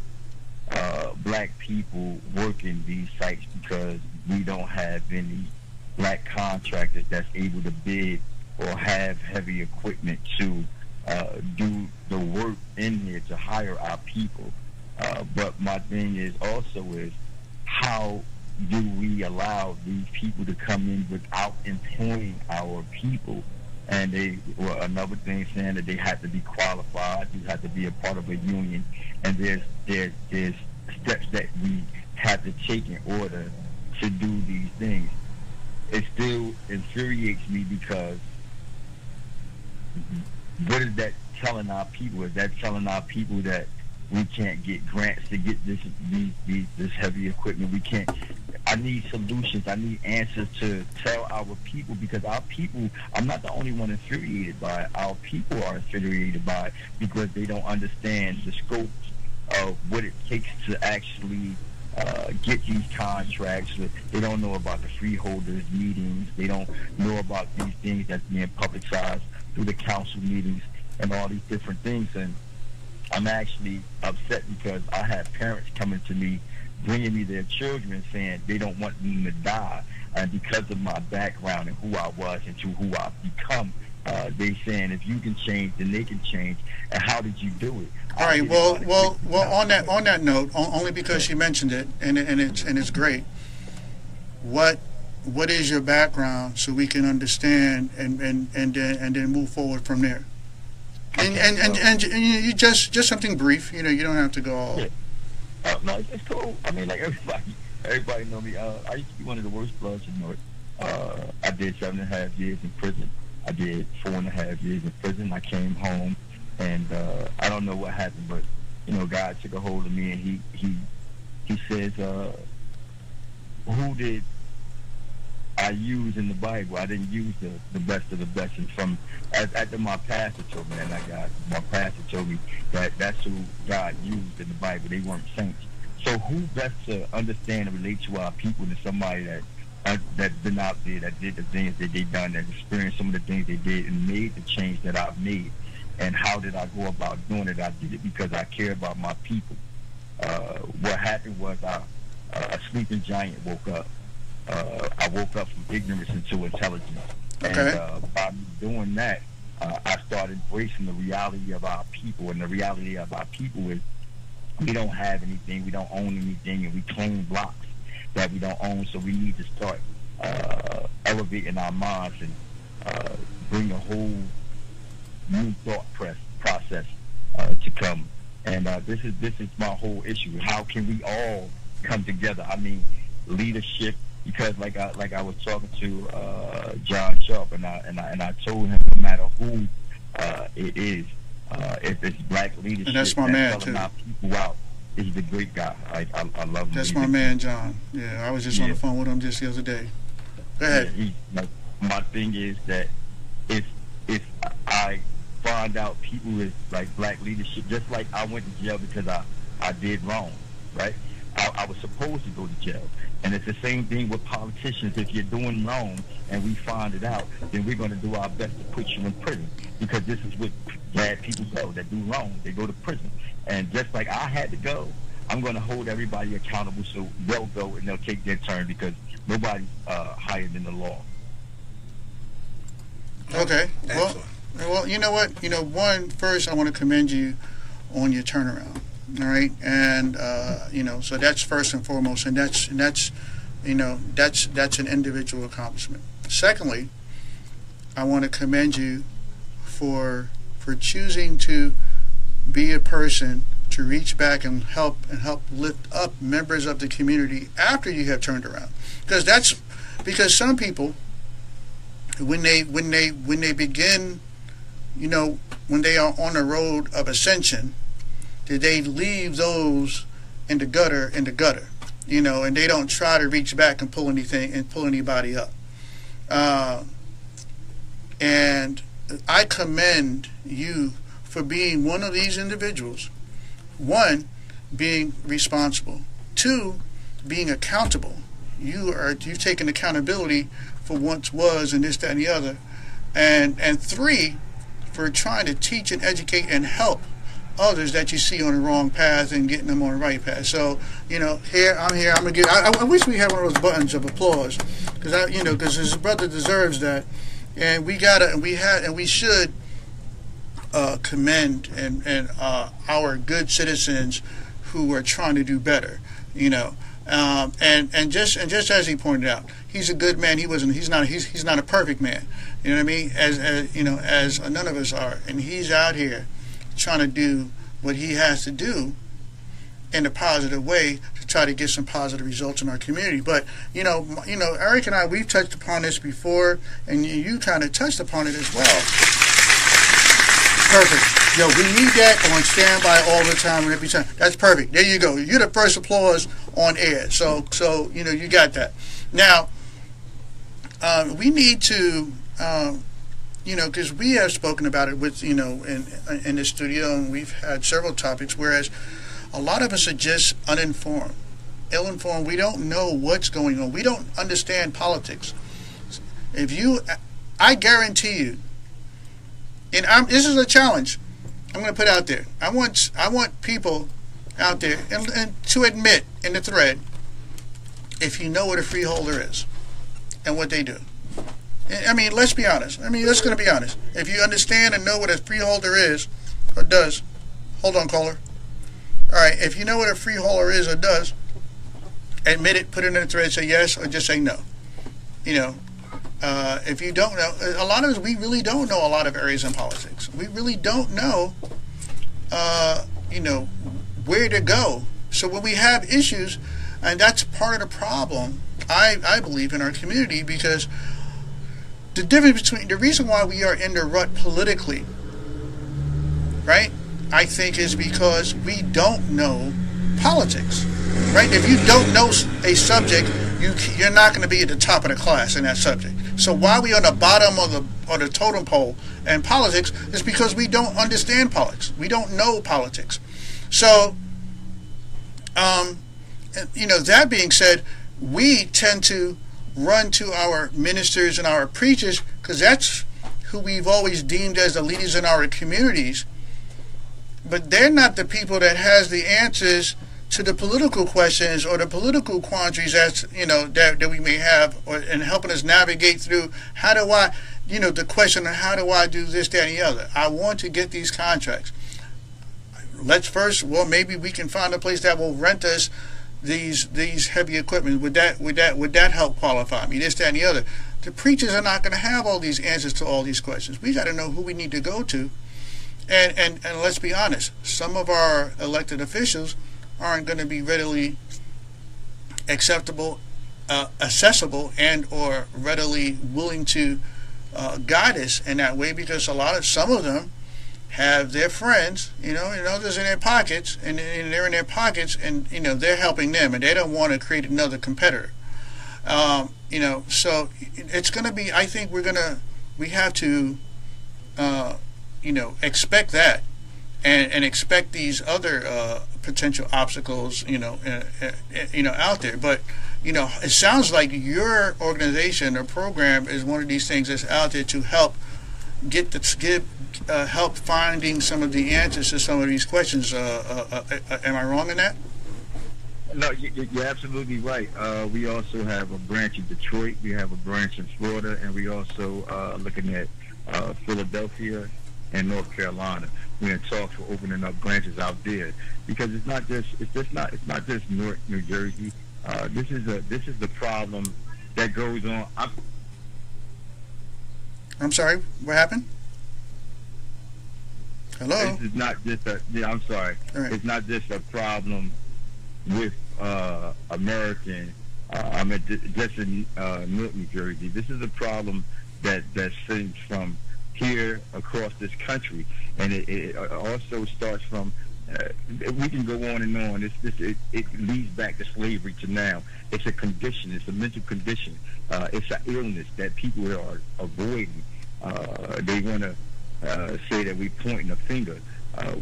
black people working these sites because we don't have any black contractors that's able to bid or have heavy equipment to do the work in there to hire our people. But my thing is how do we allow these people to come in without employing our people? And another thing saying that they have to be qualified, you have to be a part of a union, and there's steps that we have to take in order to do these things. It still infuriates me because what is that telling our people? Is that telling our people that we can't get grants to get this heavy equipment? We can't. I need solutions. I need answers to tell our people, because our people, I'm not the only one infuriated by it. Our people are infuriated by it because they don't understand the scope of what it takes to actually get these contracts. They don't know about the freeholders meetings. They don't know about these things that's being publicized through the council meetings and all these different things. And I'm actually upset because I have parents coming to me, bringing me their children, saying they don't want me to die. And because of my background and who I was and to who I've become, they saying if you can change, then they can change. And how did you do it? All right. Well. On that note, only because she mentioned it, and it's great. What is your background so we can understand and then move forward from there? And you just something brief. You know, you don't have to go all. Yeah. No, it's cool. I mean, like everybody know me. I used to be one of the worst bloods in North. I did 7.5 years in prison. I did 4.5 years in prison. I came home, and I don't know what happened, but you know, God took a hold of me, and he says, "Who did I use in the Bible? I didn't use the best of the best." And from after my pastor told me that, my pastor told me that that's who God used in the Bible. They weren't saints. So who best to understand and relate to our people than somebody that's been out there, that did the things that they done, that experienced some of the things they did and made the change that I've made. And how did I go about doing it? I did it because I care about my people. What happened was a sleeping giant woke up. I woke up from ignorance into intelligence. Okay. And by doing that, I started embracing the reality of our people. And the reality of our people is we don't have anything, we don't own anything, and we claim blocks that we don't own. So we need to start elevating our minds and bring a whole new thought process to come. And this is my whole issue. How can we all come together? I mean, leadership. Because like I was talking to John Sharp, and I told him, no matter who it is, if it's black leadership, and that's my man too. Our people out, he's a great guy. I love him. That's my man, John. Yeah, I was just on the phone with him just the other day. Go ahead. Yeah, my thing is that if I find out people with like black leadership, just like I went to jail because I did wrong, right? I was supposed to go to jail. And it's the same thing with politicians. If you're doing wrong and we find it out, then we're going to do our best to put you in prison. Because this is what bad people go, that do wrong. They go to prison. And just like I had to go, I'm going to hold everybody accountable so they'll go and they'll take their turn, because nobody's higher than the law. Okay. Well, you know what? First I want to commend you on your turnaround. All right, and so that's first and foremost, and that's an individual accomplishment. Secondly, I want to commend you for choosing to be a person to reach back and help lift up members of the community after you have turned around, because some people, when they begin, when they are on the road of ascension, that they leave those in the gutter, and they don't try to reach back and pull anybody up. And I commend you for being one of these individuals. One, being responsible. Two, being accountable. You've taken accountability for what was and this, that, and the other. And three, for trying to teach and educate and help others that you see on the wrong path and getting them on the right path. So, here I'm gonna give. I wish we had one of those buttons of applause, because his brother deserves that, and we should commend and our good citizens who are trying to do better. And just as he pointed out, he's a good man. He's not a perfect man. You know what I mean? As none of us are, and he's out here trying to do what he has to do in a positive way to try to get some positive results in our community. But Eric and I, we've touched upon this before, and you kind of touched upon it as well. Perfect. Yo, we need that on standby all the time and every time. That's perfect. There you go. You're the first applause on air. So you got that. Now, we need to, because we have spoken about it with, in the studio, and we've had several topics, whereas a lot of us are just uninformed, ill-informed. We don't know what's going on. We don't understand politics. I guarantee you, and this is a challenge I'm going to put out there. I want people out there and to admit in the thread if you know what a freeholder is and what they do. I mean, let's be honest. Let's going to be honest. If you understand and know what a freeholder is or does, hold on, caller. All right, if you know what a freeholder is or does, admit it, put it in the thread, say yes or just say no. If you don't know, a lot of us, we really don't know a lot of areas in politics. We really don't know, where to go. So when we have issues, and that's part of the problem, I believe, in our community, because the reason why we are in the rut politically, right, I think is because we don't know politics, right? If you don't know a subject, you're not going to be at the top of the class in that subject. So why we on the bottom of the totem pole in politics is because we don't understand politics. We don't know politics. So, that being said, we tend to run to our ministers and our preachers because that's who we've always deemed as the leaders in our communities. But they're not the people that has the answers to the political questions or the political quandaries that we may have, and helping us navigate through the question of how do I do this, that, and the other. I want to get these contracts. Maybe we can find a place that will rent us these heavy equipment. Would that help qualify me? This, that, and the other. The preachers are not going to have all these answers to all these questions. We got to know who we need to go to, and let's be honest. Some of our elected officials aren't going to be readily accessible, and or readily willing to guide us in that way, because some of them have their friends, and others in their pockets, and they're in their pockets, and they're helping them, and they don't want to create another competitor. So it's going to be. I think we have to, expect that, and expect these other potential obstacles, out there. But it sounds like your organization or program is one of these things that's out there to help help finding some of the answers to some of these questions. Am I wrong in that? No, you're absolutely right. We also have a branch in Detroit. We have a branch in Florida, and we also looking at Philadelphia and North Carolina. We're in talks for opening up branches out there, because it's not just North New Jersey. This is the problem that goes on. I'm sorry. What happened? Hello. This is not just I'm sorry. Right. It's not just a problem with American. Just in North New Jersey. This is a problem that stems from here across this country, and it also starts from. We can go on and on. It leads back to slavery to now. It's a condition. It's a mental condition. It's an illness that people are avoiding. They want to say that we pointing a finger.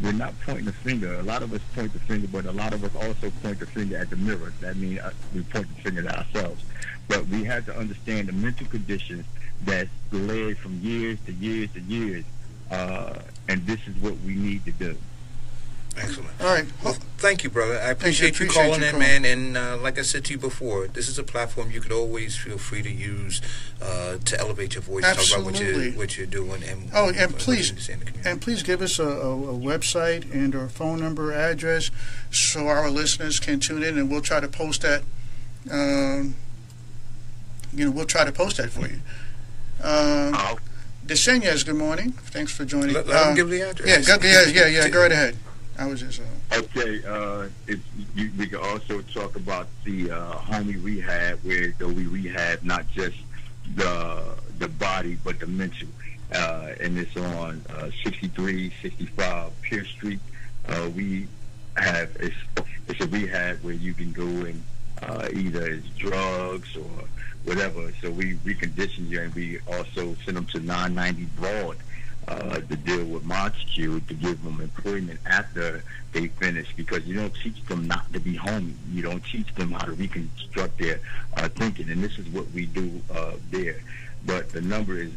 We're not pointing a finger. A lot of us point the finger, but a lot of us also point the finger at the mirror. That means we point the finger at ourselves. But we have to understand the mental conditions that's led from years to years to years, and this is what we need to do. Excellent. All right. Well, thank you, brother. I appreciate you calling in, man. And like I said to you before, this is a platform you could always feel free to use to elevate your voice, Absolutely. talk about what you're doing. And please give us a website and or phone number, address, so our listeners can tune in, and we'll try to post that. We'll try to post that for you. Desenyas, good morning. Thanks for joining. Let them give the address. Yeah. Go right ahead. I was just okay. We can also talk about the homie rehab, where we rehab not just the body but the mental, and it's on 6365 Pierce Street. We have it's a rehab where you can go and either it's drugs or whatever. So we recondition you, and we also send them to 990 Broad to deal with Montague, to give them employment after they finish, because you don't teach them not to be homie. You don't teach them how to reconstruct their thinking, and this is what we do there. But the number is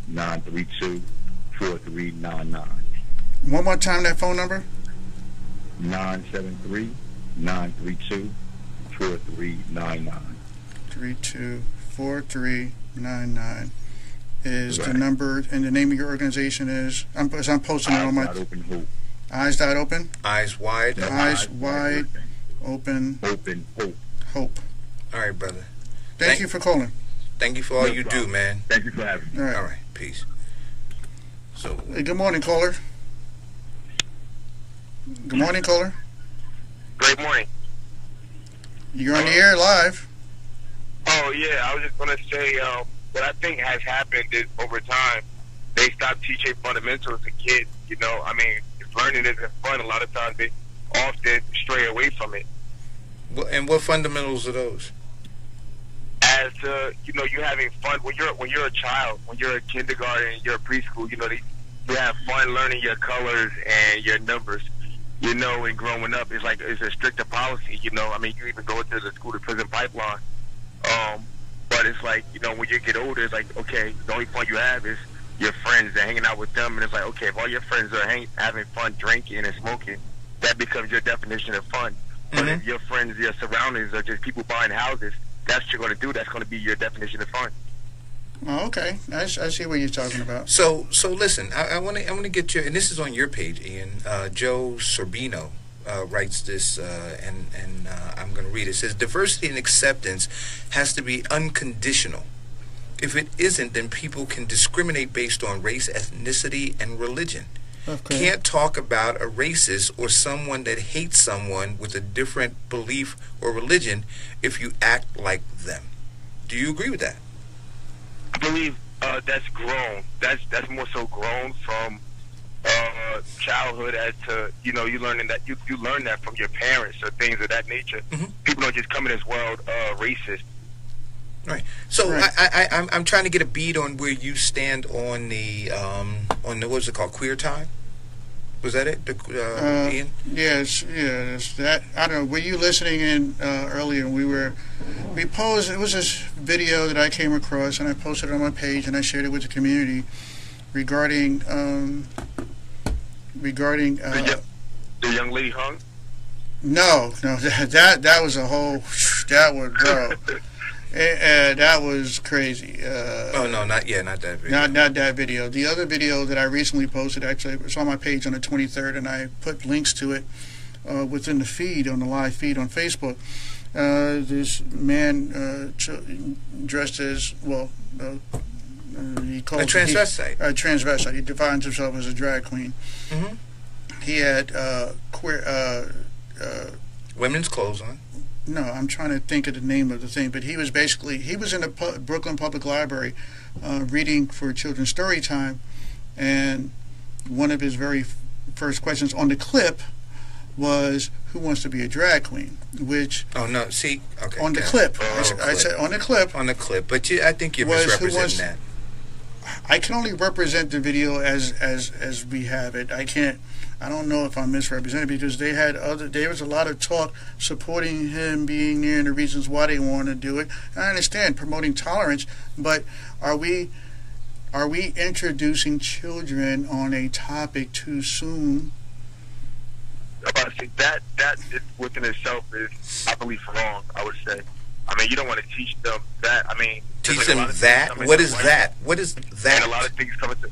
973-932-4399. One more time, that phone number? 973-932-4399. 324399 is the number, and the name of your organization is, I'm posting it on my Eyes Dot Open. Eyes Wide. Eyes Wide Open Hope. All right, brother. Thank you for calling. Thank you for all you do, man. Thank you for having me. All right. Peace. So. Hey, good morning, caller. Good morning, caller. Great morning. You're on the air live. Oh, yeah, I was just going to say, what I think has happened is over time, they stopped teaching fundamentals to kids. You know, I mean, if learning isn't fun, a lot of times they often stray away from it. And what fundamentals are those? As you having fun when you're a child, when you're a kindergarten, you're a preschool. You have fun learning your colors and your numbers. And growing up, it's a stricter policy. I mean, you even go into the school to prison pipeline. But it's like, when you get older, it's like, okay, the only fun you have is your friends and hanging out with them. And it's like, okay, if all your friends are having fun drinking and smoking, that becomes your definition of fun. But if your friends, your surroundings are just people buying houses, that's what you're going to do. That's going to be your definition of fun. Oh, okay. I see what you're talking about. So listen, I want to get your, and this is on your page, Ian. Joe Sorbino writes this, and I'm going to read it. It says, diversity and acceptance has to be unconditional. If it isn't, then people can discriminate based on race, ethnicity, and religion. Okay. Can't talk about a racist or someone that hates someone with a different belief or religion if you act like them. Do you agree with that? I believe that's grown. That's more so grown from childhood, as to you learning that you learn that from your parents or things of that nature. People don't just come in this world racist. Right. So right. I'm trying to get a beat on where you stand on the what's it called, queer time? Was that it, Ian? Yes. That, I don't know. Were you listening in earlier? We posed. It was this video that I came across, and I posted it on my page, and I shared it with the community regarding the young lady hung. No, that was a whole. That was bro. That was crazy. Oh no, not that video. Not that video. The other video that I recently posted, actually, it was on my page on the 23rd, and I put links to it within the feed, on the live feed on Facebook. This man dressed as, he calls a transvestite. A transvestite. He defines himself as a drag queen. He had women's clothes on. No, I'm trying to think of the name of the thing, but he was in the Brooklyn Public Library reading for children's story time, and one of his very first questions on the clip was, who wants to be a drag queen? Which on the clip. I said on the clip. But I think you're misrepresenting that. I can only represent the video as we have it. I don't know if I'm misrepresented, because there was a lot of talk supporting him being there and the reasons why they want to do it. I understand promoting tolerance, but are we introducing children on a topic too soon? I think that within itself is, I believe, wrong. I would say. I mean, you don't want to teach them that. I mean, teach them that. What is that? What is that? And a lot of things come into.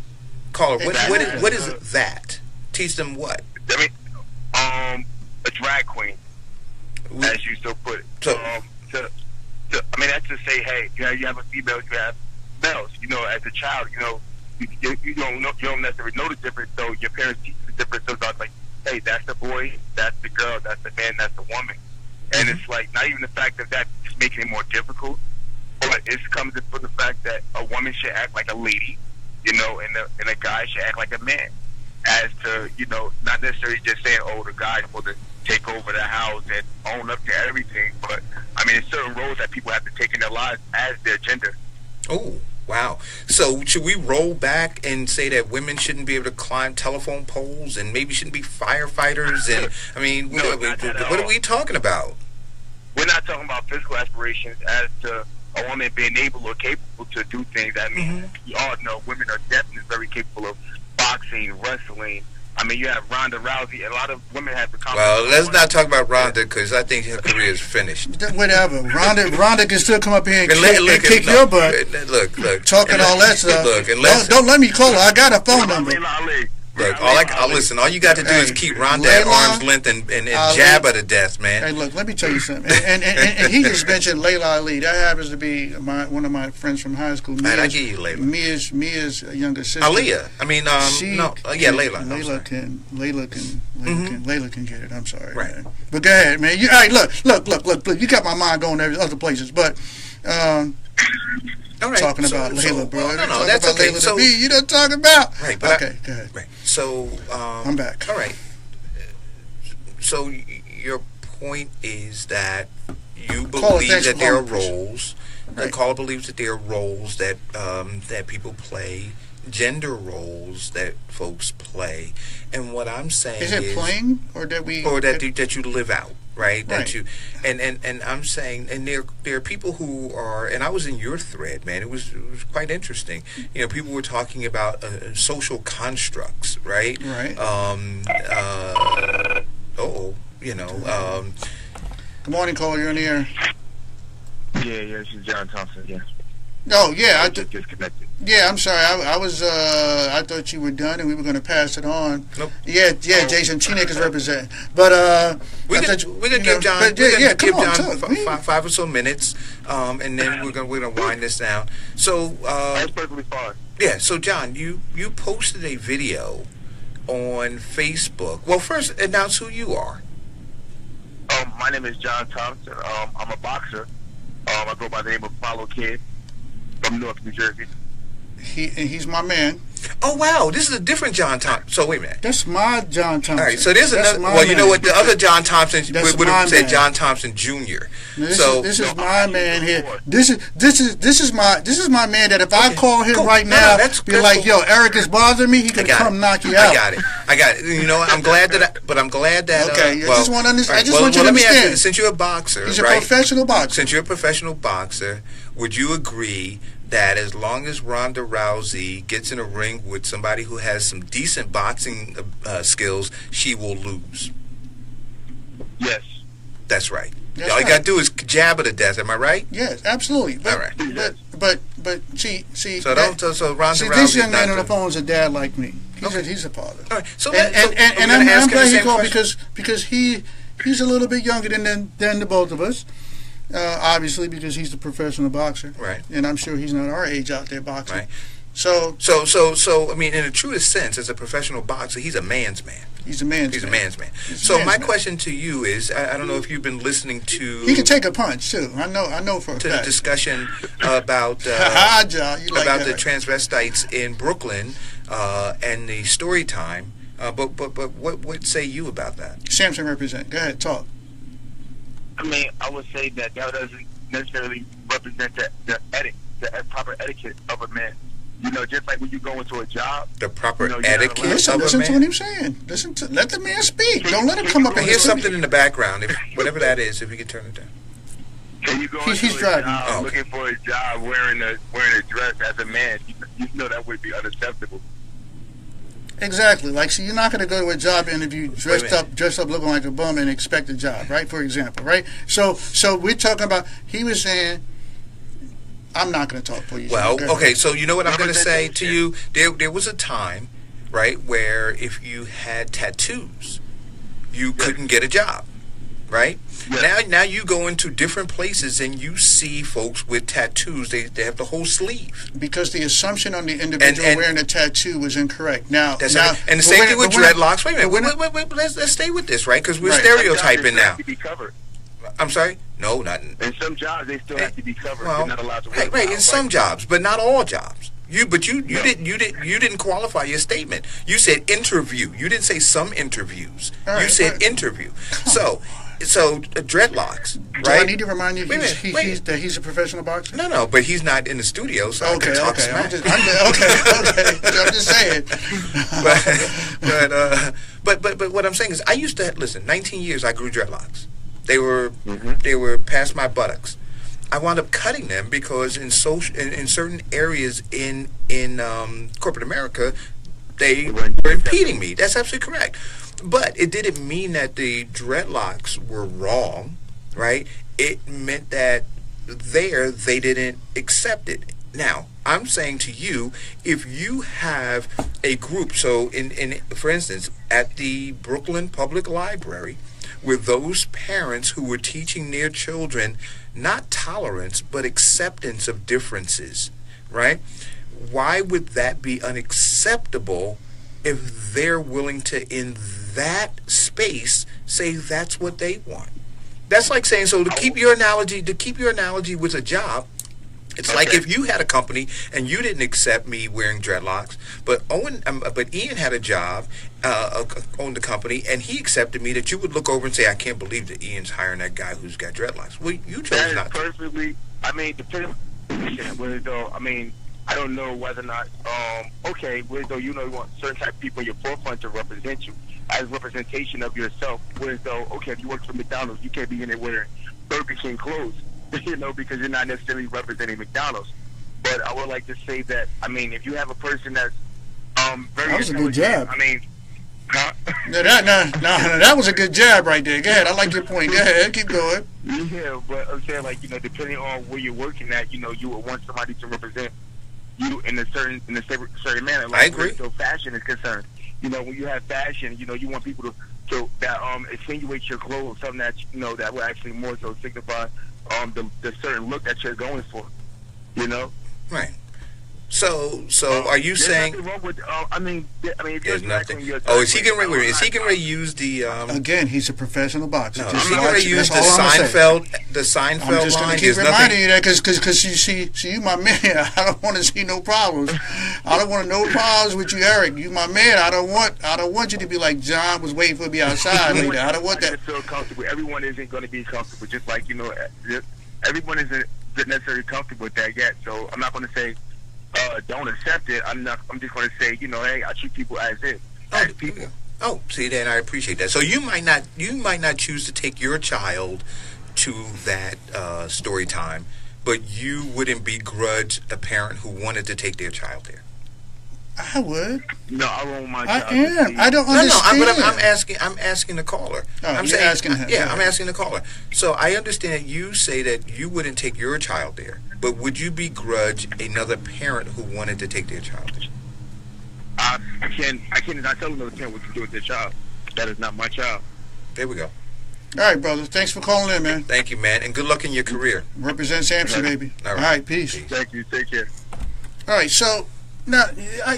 Caller, what is that? Teach them what? I mean, a drag queen, as you so put it. So, I mean, that's to say, hey, you have a female, you have males. You know, as a child, you know, you don't necessarily know the difference. So your parents teach the difference. So it's like, hey, that's the boy, that's the girl, that's the man, that's the woman. And it's like, not even the fact that is making it more difficult, but it comes from the fact that a woman should act like a lady, you know, and a guy should act like a man. As to, you know, not necessarily just saying, oh, the guy's supposed to take over the house and own up to everything, but, I mean, there's certain roles that people have to take in their lives as their gender. Oh, wow. So should we roll back and say that women shouldn't be able to climb telephone poles and maybe shouldn't be firefighters? And I mean, what are we talking about? We're not talking about physical aspirations as to a woman being able or capable to do things. I mean, you all know women are definitely very capable of boxing, wrestling. I mean, you have Ronda Rousey. A lot of women have the confidence. Well, let's not talk about Ronda, because I think her career is finished. Whatever. Ronda can still come up here and kick your butt. Look. Talking all that stuff. Look, don't let me call her. I got a phone number. Look, listen, all you got to do is keep Ronda at arm's length and jab her to death, man. Hey, look, let me tell you something. And he just mentioned Layla Ali. That happens to be one of my friends from high school. Man, I give you Layla. Mia's younger sister. Aaliyah. I mean, Layla. Layla can get it. I'm sorry. Right. Man. But go ahead, man. All right, look. You got my mind going other places, but. All right. Talking about Layla, bro. No, that's okay. Layla so, you don't talk about. Right. But okay, go ahead. Right. So I'm back. All right. So your point is that you believe that there are roles. The caller believes that there are roles that that people play, gender roles that folks play, and what I'm saying is playing or that you live out. Right, that you and I'm saying, and there are people who are, and I was in your thread, man. It was quite interesting. You know, people were talking about social constructs, right? Right. Good morning, caller. You're in the air. Yeah, this is John Thompson. Yeah. Oh yeah, disconnected. Yeah, I'm sorry. I was. I thought you were done, and we were going to pass it on. Nope. Yeah. Jason Chinek is representing, but we're gonna give John. Give John 5 or so minutes, and then we're gonna wind this down. So that's perfectly fine. Yeah. So John, you posted a video on Facebook. Well, first announce who you are. My name is John Thompson. I'm a boxer. I go by the name of Follow Kid from Newark, New Jersey. He's my man. Oh wow, this is a different John Thompson. So wait a minute. That's my John Thompson. All right, so there's another. Well, you know what? The other John Thompson would have said John Thompson Jr. This is my man here. This is my man. That if I call him right now, be like, yo, Eric is bothering me. He can come knock you out. I got it. You know, I'm glad that. Okay, I just want to understand. I just want you to understand. Since you're a boxer, he's a professional boxer. Since you're a professional boxer, would you agree that as long as Ronda Rousey gets in a ring with somebody who has some decent boxing skills, she will lose? Yes. That's right. All you got to do is jab her to death. Am I right? Yes, absolutely. But, all right. But see. So Ronda Rousey. This young man on the phone is a dad like me. He's a father. All right. So and I'm glad he called because he's a little bit younger than the both of us. Obviously, because he's a professional boxer, right? And I'm sure he's not our age out there boxing, right? So I mean, in the truest sense, as a professional boxer, he's a man's man. He's a man's man. So my question to you is, I don't know if you've been listening to. He can take a punch too. I know for a fact. The discussion about the transvestites in Brooklyn and the story time. But what say you about that? Samson represent. Go ahead, talk. I mean, I would say that doesn't necessarily represent the proper etiquette of a man. You know, just like when you go into a job, the proper you know, etiquette Listen of a to man. what he's saying. Let the man speak. Don't let him come up and Here's something in the background, whatever that is, if you can turn it down. Can you go He's into a driving. job looking for a job wearing a dress as a man? You know that would be unacceptable. Exactly. Like, so you're not going to go to a job interview dressed up looking like a bum and expect a job, right? For example, right? So we're talking about. He was saying, I'm not going to talk for you. Well, okay. So you know what I'm going to say to you? There was a time, right, where if you had tattoos, you couldn't get a job, right? Now you go into different places and you see folks with tattoos. They have the whole sleeve. Because the assumption on the individual wearing a tattoo was incorrect. And the same thing with dreadlocks. Wait a minute. Wait, let's stay with this, right? Because we're stereotyping now. Have to be covered. I'm sorry? No, not in some jobs. They still have to be covered. Well, They're not allowed to work. Right, in some jobs, but not all jobs. You didn't qualify your statement. You said interview. You didn't say some interviews. You said interview. So dreadlocks, right? Do I need to remind you that he's a professional boxer? No, but he's not in the studio, so I can talk smack. I'm just saying. But what I'm saying is, I used to listen. 19 years, I grew dreadlocks. They were past my buttocks. I wound up cutting them because in certain areas in corporate America, they were impeding me. That's absolutely correct. But it didn't mean that the dreadlocks were wrong, right? It meant that they didn't accept it. Now, I'm saying to you, if you have a group, so for instance, at the Brooklyn Public Library, with those parents who were teaching their children not tolerance, but acceptance of differences, right? Why would that be unacceptable if they're willing to, in that space, say that's what they want? That's like saying, so to keep your analogy with a job, it's like if you had a company and you didn't accept me wearing dreadlocks, but Ian had a job, owned the company, and he accepted me, that you would look over and say, I can't believe that Ian's hiring that guy who's got dreadlocks. Well, you chose not to. Perfectly. I mean, depending. I mean, I don't know whether or not. Whereas though you want certain type of people in your forefront to represent you as representation of yourself. Whereas though, if you work for McDonald's, you can't be in there wearing Burger King clothes. Because you're not necessarily representing McDonald's. But I would like to say that, I mean, if you have a person that's very that was a good jab. I mean, that was a good jab right there. Go ahead. I like your point. Go ahead. Keep going. Yeah, but I'm saying, depending on where you're working at, you would want somebody to represent you in a certain manner. I agree. So fashion is concerned. When you have fashion, you want people to insinuate your clothes, something that that will actually more so signify the certain look that you're going for, Right. So are you saying? Wrong with, if there's nothing. Is he getting ready to use the? Again, he's a professional boxer. No, is he going to use the Seinfeld I'm just line? going to keep reminding you that because you see, you my man. I don't want to see no problems. I don't want no problems with you, Eric. You my man. I don't want you to be like John was waiting for me outside later. I don't want that. I just feel comfortable. Everyone isn't going to be comfortable. Just like everyone isn't necessarily comfortable with that yet. So I'm not going to say. Don't accept it. I'm just going to say, hey, I treat people as people. Oh, see, then I appreciate that. So you might not choose to take your child to that story time, but you wouldn't begrudge a parent who wanted to take their child there. I would. No, I won't mind. I am. I don't understand. But I'm asking the caller. I'm asking him. Yeah, I'm asking the caller. So I understand you say that you wouldn't take your child there, but would you begrudge another parent who wanted to take their child there? I cannot tell another parent what to do with their child. That is not my child. There we go. All right, brother. Thanks for calling in, man. Thank you, man, and good luck in your career. Represent Sampson, baby. All right, peace. Thank you. Take care. All right, so. Now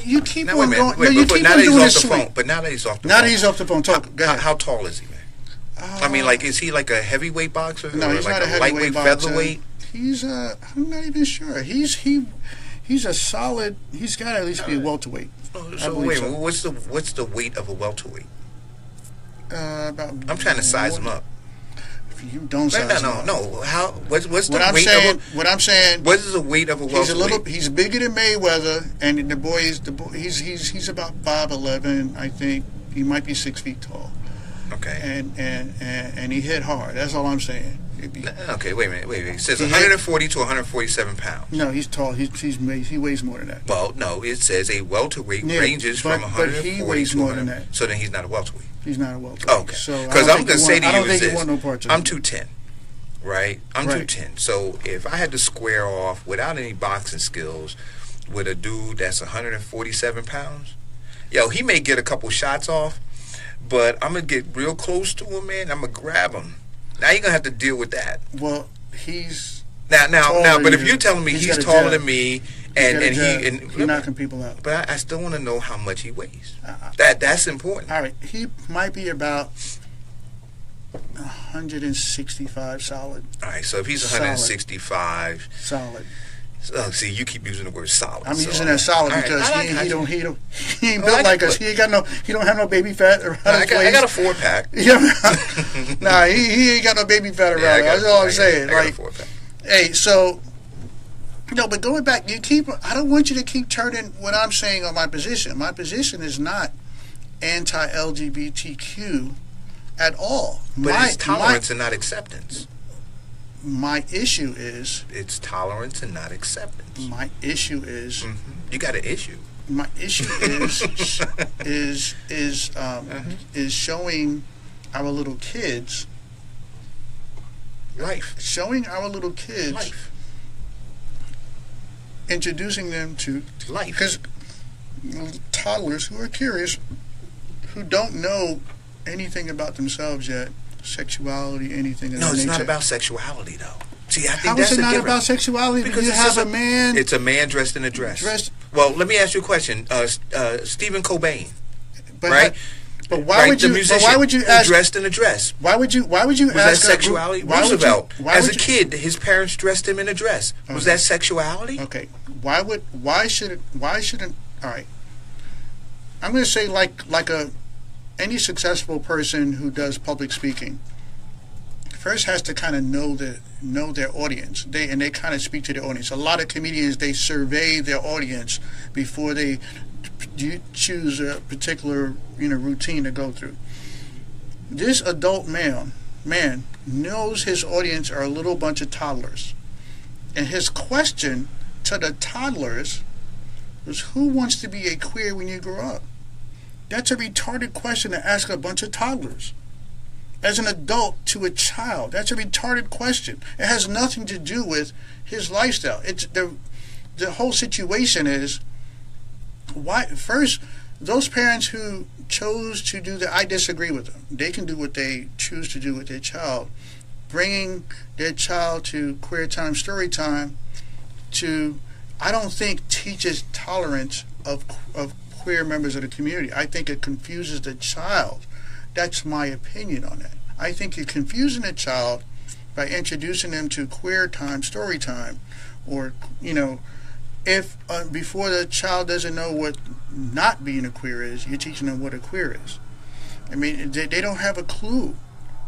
you keep on going. Now that he's off the phone. But now that he's off the phone. Now that he's off the phone. Talk. Go ahead. How tall is he, man? I mean, is he like a heavyweight boxer? No, or he's like not a heavyweight lightweight boxer. Featherweight? He's I'm not even sure. He's a solid. He's got to at least be a welterweight. So wait, what's the weight of a welterweight? About. I'm trying to size him up. You don't sound smart. No. How? What's the what I'm weight saying? of What I'm saying? What is the weight of a welterweight? He's bigger than Mayweather, and the boy is he's about 5'11", I think. He might be 6 feet tall. Okay. And he hit hard. That's all I'm saying. Okay, wait a minute. It says 140 to 147 pounds. No, he's tall. He weighs more than that. Well, no, it says a welterweight ranges from 140 but he weighs more than that. So then he's not a welterweight. He's not a welterweight. Okay. So because I'm going to say to you is this. No parts of I'm 210, right? I'm 210. So if I had to square off without any boxing skills with a dude that's 147 pounds, yo, he may get a couple shots off, but I'm going to get real close to him, man. I'm going to grab him. Now you're going to have to deal with that. Well, he's now, but if you're telling me he's taller than me he's knocking people out. But I still want to know how much he weighs. That's important. All right, he might be about 165 solid. All right, so if he's 165 solid. See, you keep using the word solid. I'm using that solid because he ain't built like us. He don't have no baby fat around his waist. I got a 4-pack. Nah, he ain't got no baby fat around. That's all I'm saying. I got a 4-pack. Hey, so but going back, I don't want you to keep turning what I'm saying on my position. My position is not anti-LGBTQ at all. But it's tolerance and not acceptance. My issue is it's tolerance and not acceptance. My issue is you got an issue. My issue is showing our little kids life. Showing our little kids life. Introducing them to life. Because toddlers who are curious, who don't know anything about themselves yet, sexuality, anything of that nature. No, it's not about sexuality, though. See, I think How that's is it the not difference. about sexuality? Because you have a man. It's a man dressed in a dress. Well, let me ask you a question. Stephen Cobain, right? But why would you? But why would you ask? Dressed in a dress. Why would you? Was ask? Was that sexuality? Roosevelt, as a kid, his parents dressed him in a dress. Was that sexuality? Okay. Why shouldn't? All right. I'm going to say any successful person who does public speaking first has to kind of know their audience. They kind of speak to their audience. A lot of comedians, they survey their audience before they choose a particular routine to go through. This adult man knows his audience are a little bunch of toddlers, and his question to the toddlers was, "Who wants to be a queer when you grow up?" That's a retarded question to ask a bunch of toddlers. As an adult to a child, that's a retarded question. It has nothing to do with his lifestyle. It's the whole situation is why. First, those parents who chose to do that, I disagree with them. They can do what they choose to do with their child. Bringing their child to Queer Time, Story Time, I don't think teaches tolerance of queer members of the community. I think it confuses the child. That's my opinion on that. I think you're confusing a child by introducing them to Queer Time, Story Time, or if before the child doesn't know what not being a queer is, you're teaching them what a queer is. I mean, they don't have a clue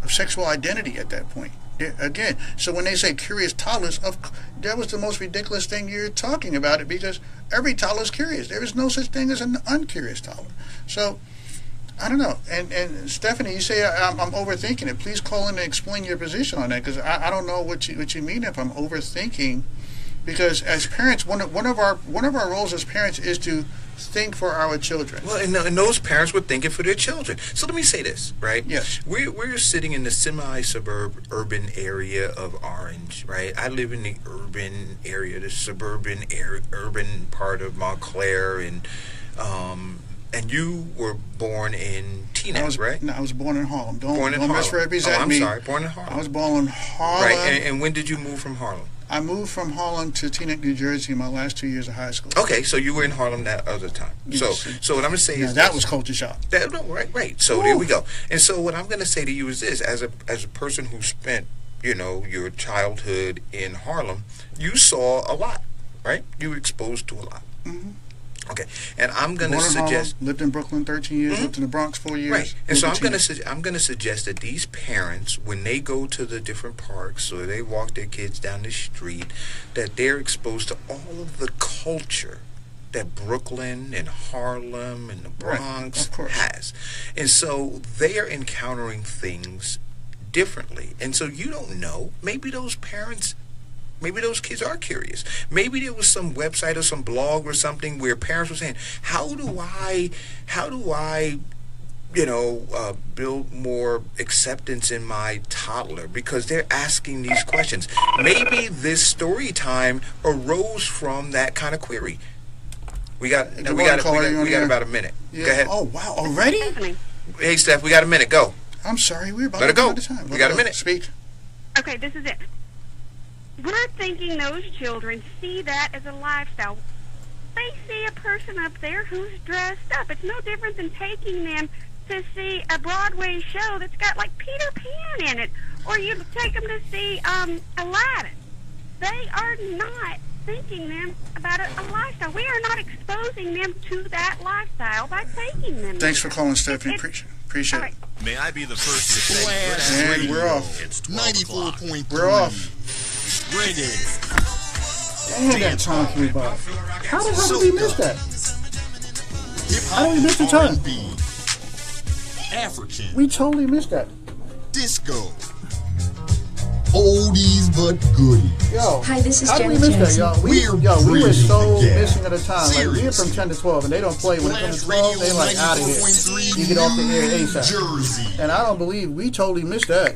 of sexual identity at that point. Again, so when they say curious toddlers, that was the most ridiculous thing you're talking about it, because every toddler is curious. There is no such thing as an uncurious toddler. So I don't know. And Stephanie, you say I'm overthinking it. Please call in and explain your position on that, because I don't know what you mean if I'm overthinking. Because as parents, one of our roles as parents is to think for our children. Well, and those parents were thinking for their children. So let me say this, right? Yes. We're sitting in the urban area of Orange, right? I live in the urban area, the urban part of Montclair, and you were born in Teaneck, right? No, I was born in Harlem. Born in Harlem. Misrepresent me. I'm sorry, born in Harlem. I was born in Harlem. Right, and when did you move from Harlem? I moved from Harlem to Teaneck, New Jersey in my last 2 years of high school. Okay, so you were in Harlem that other time. So what I'm going to say is that was culture shock. Right. So there we go. And so what I'm going to say to you is this: as a person who spent your childhood in Harlem, you saw a lot, right? You were exposed to a lot. Mm-hmm. Okay, and I'm going to Born in suggest Harlem, lived in Brooklyn 13 years, lived in the Bronx 4 years. right, and so I'm going to suggest that these parents, when they go to the different parks or they walk their kids down the street, that they're exposed to all of the culture that Brooklyn and Harlem and the Bronx has, and so they are encountering things differently, and so you don't know. Maybe those parents. Maybe those kids are curious. Maybe there was some website or some blog or something where parents were saying, how do I, build more acceptance in my toddler? Because they're asking these questions. Maybe this story time arose from that kind of query. We got about a minute. Yeah. Go ahead. Oh, wow. Already? Hey, Steph, we got a minute. Go. I'm sorry. We're about Let to it go. out of time. We got a minute. Speak. Okay, this is it. We're thinking those children see that as a lifestyle. They see a person up there who's dressed up. It's no different than taking them to see a Broadway show that's got like Peter Pan in it, or you take them to see Aladdin. They are not thinking them about a lifestyle. We are not exposing them to that lifestyle by taking them. Thanks for calling, Stephanie. Appreciate it. May I be the first to say And we're off. It's 94.3. We're off. Ready. Dang, that time flew by. How the hell did we miss that? How did we miss the time? African. We totally missed that. Disco. Oldies but goodies. Yo, hi, this is how did we Janet miss that, y'all? We were so missing at a time. Like, we're from 10 to 12, and they don't play. When it comes to 12, they like out of here. You get off the air ASAP. And I don't believe we totally missed that.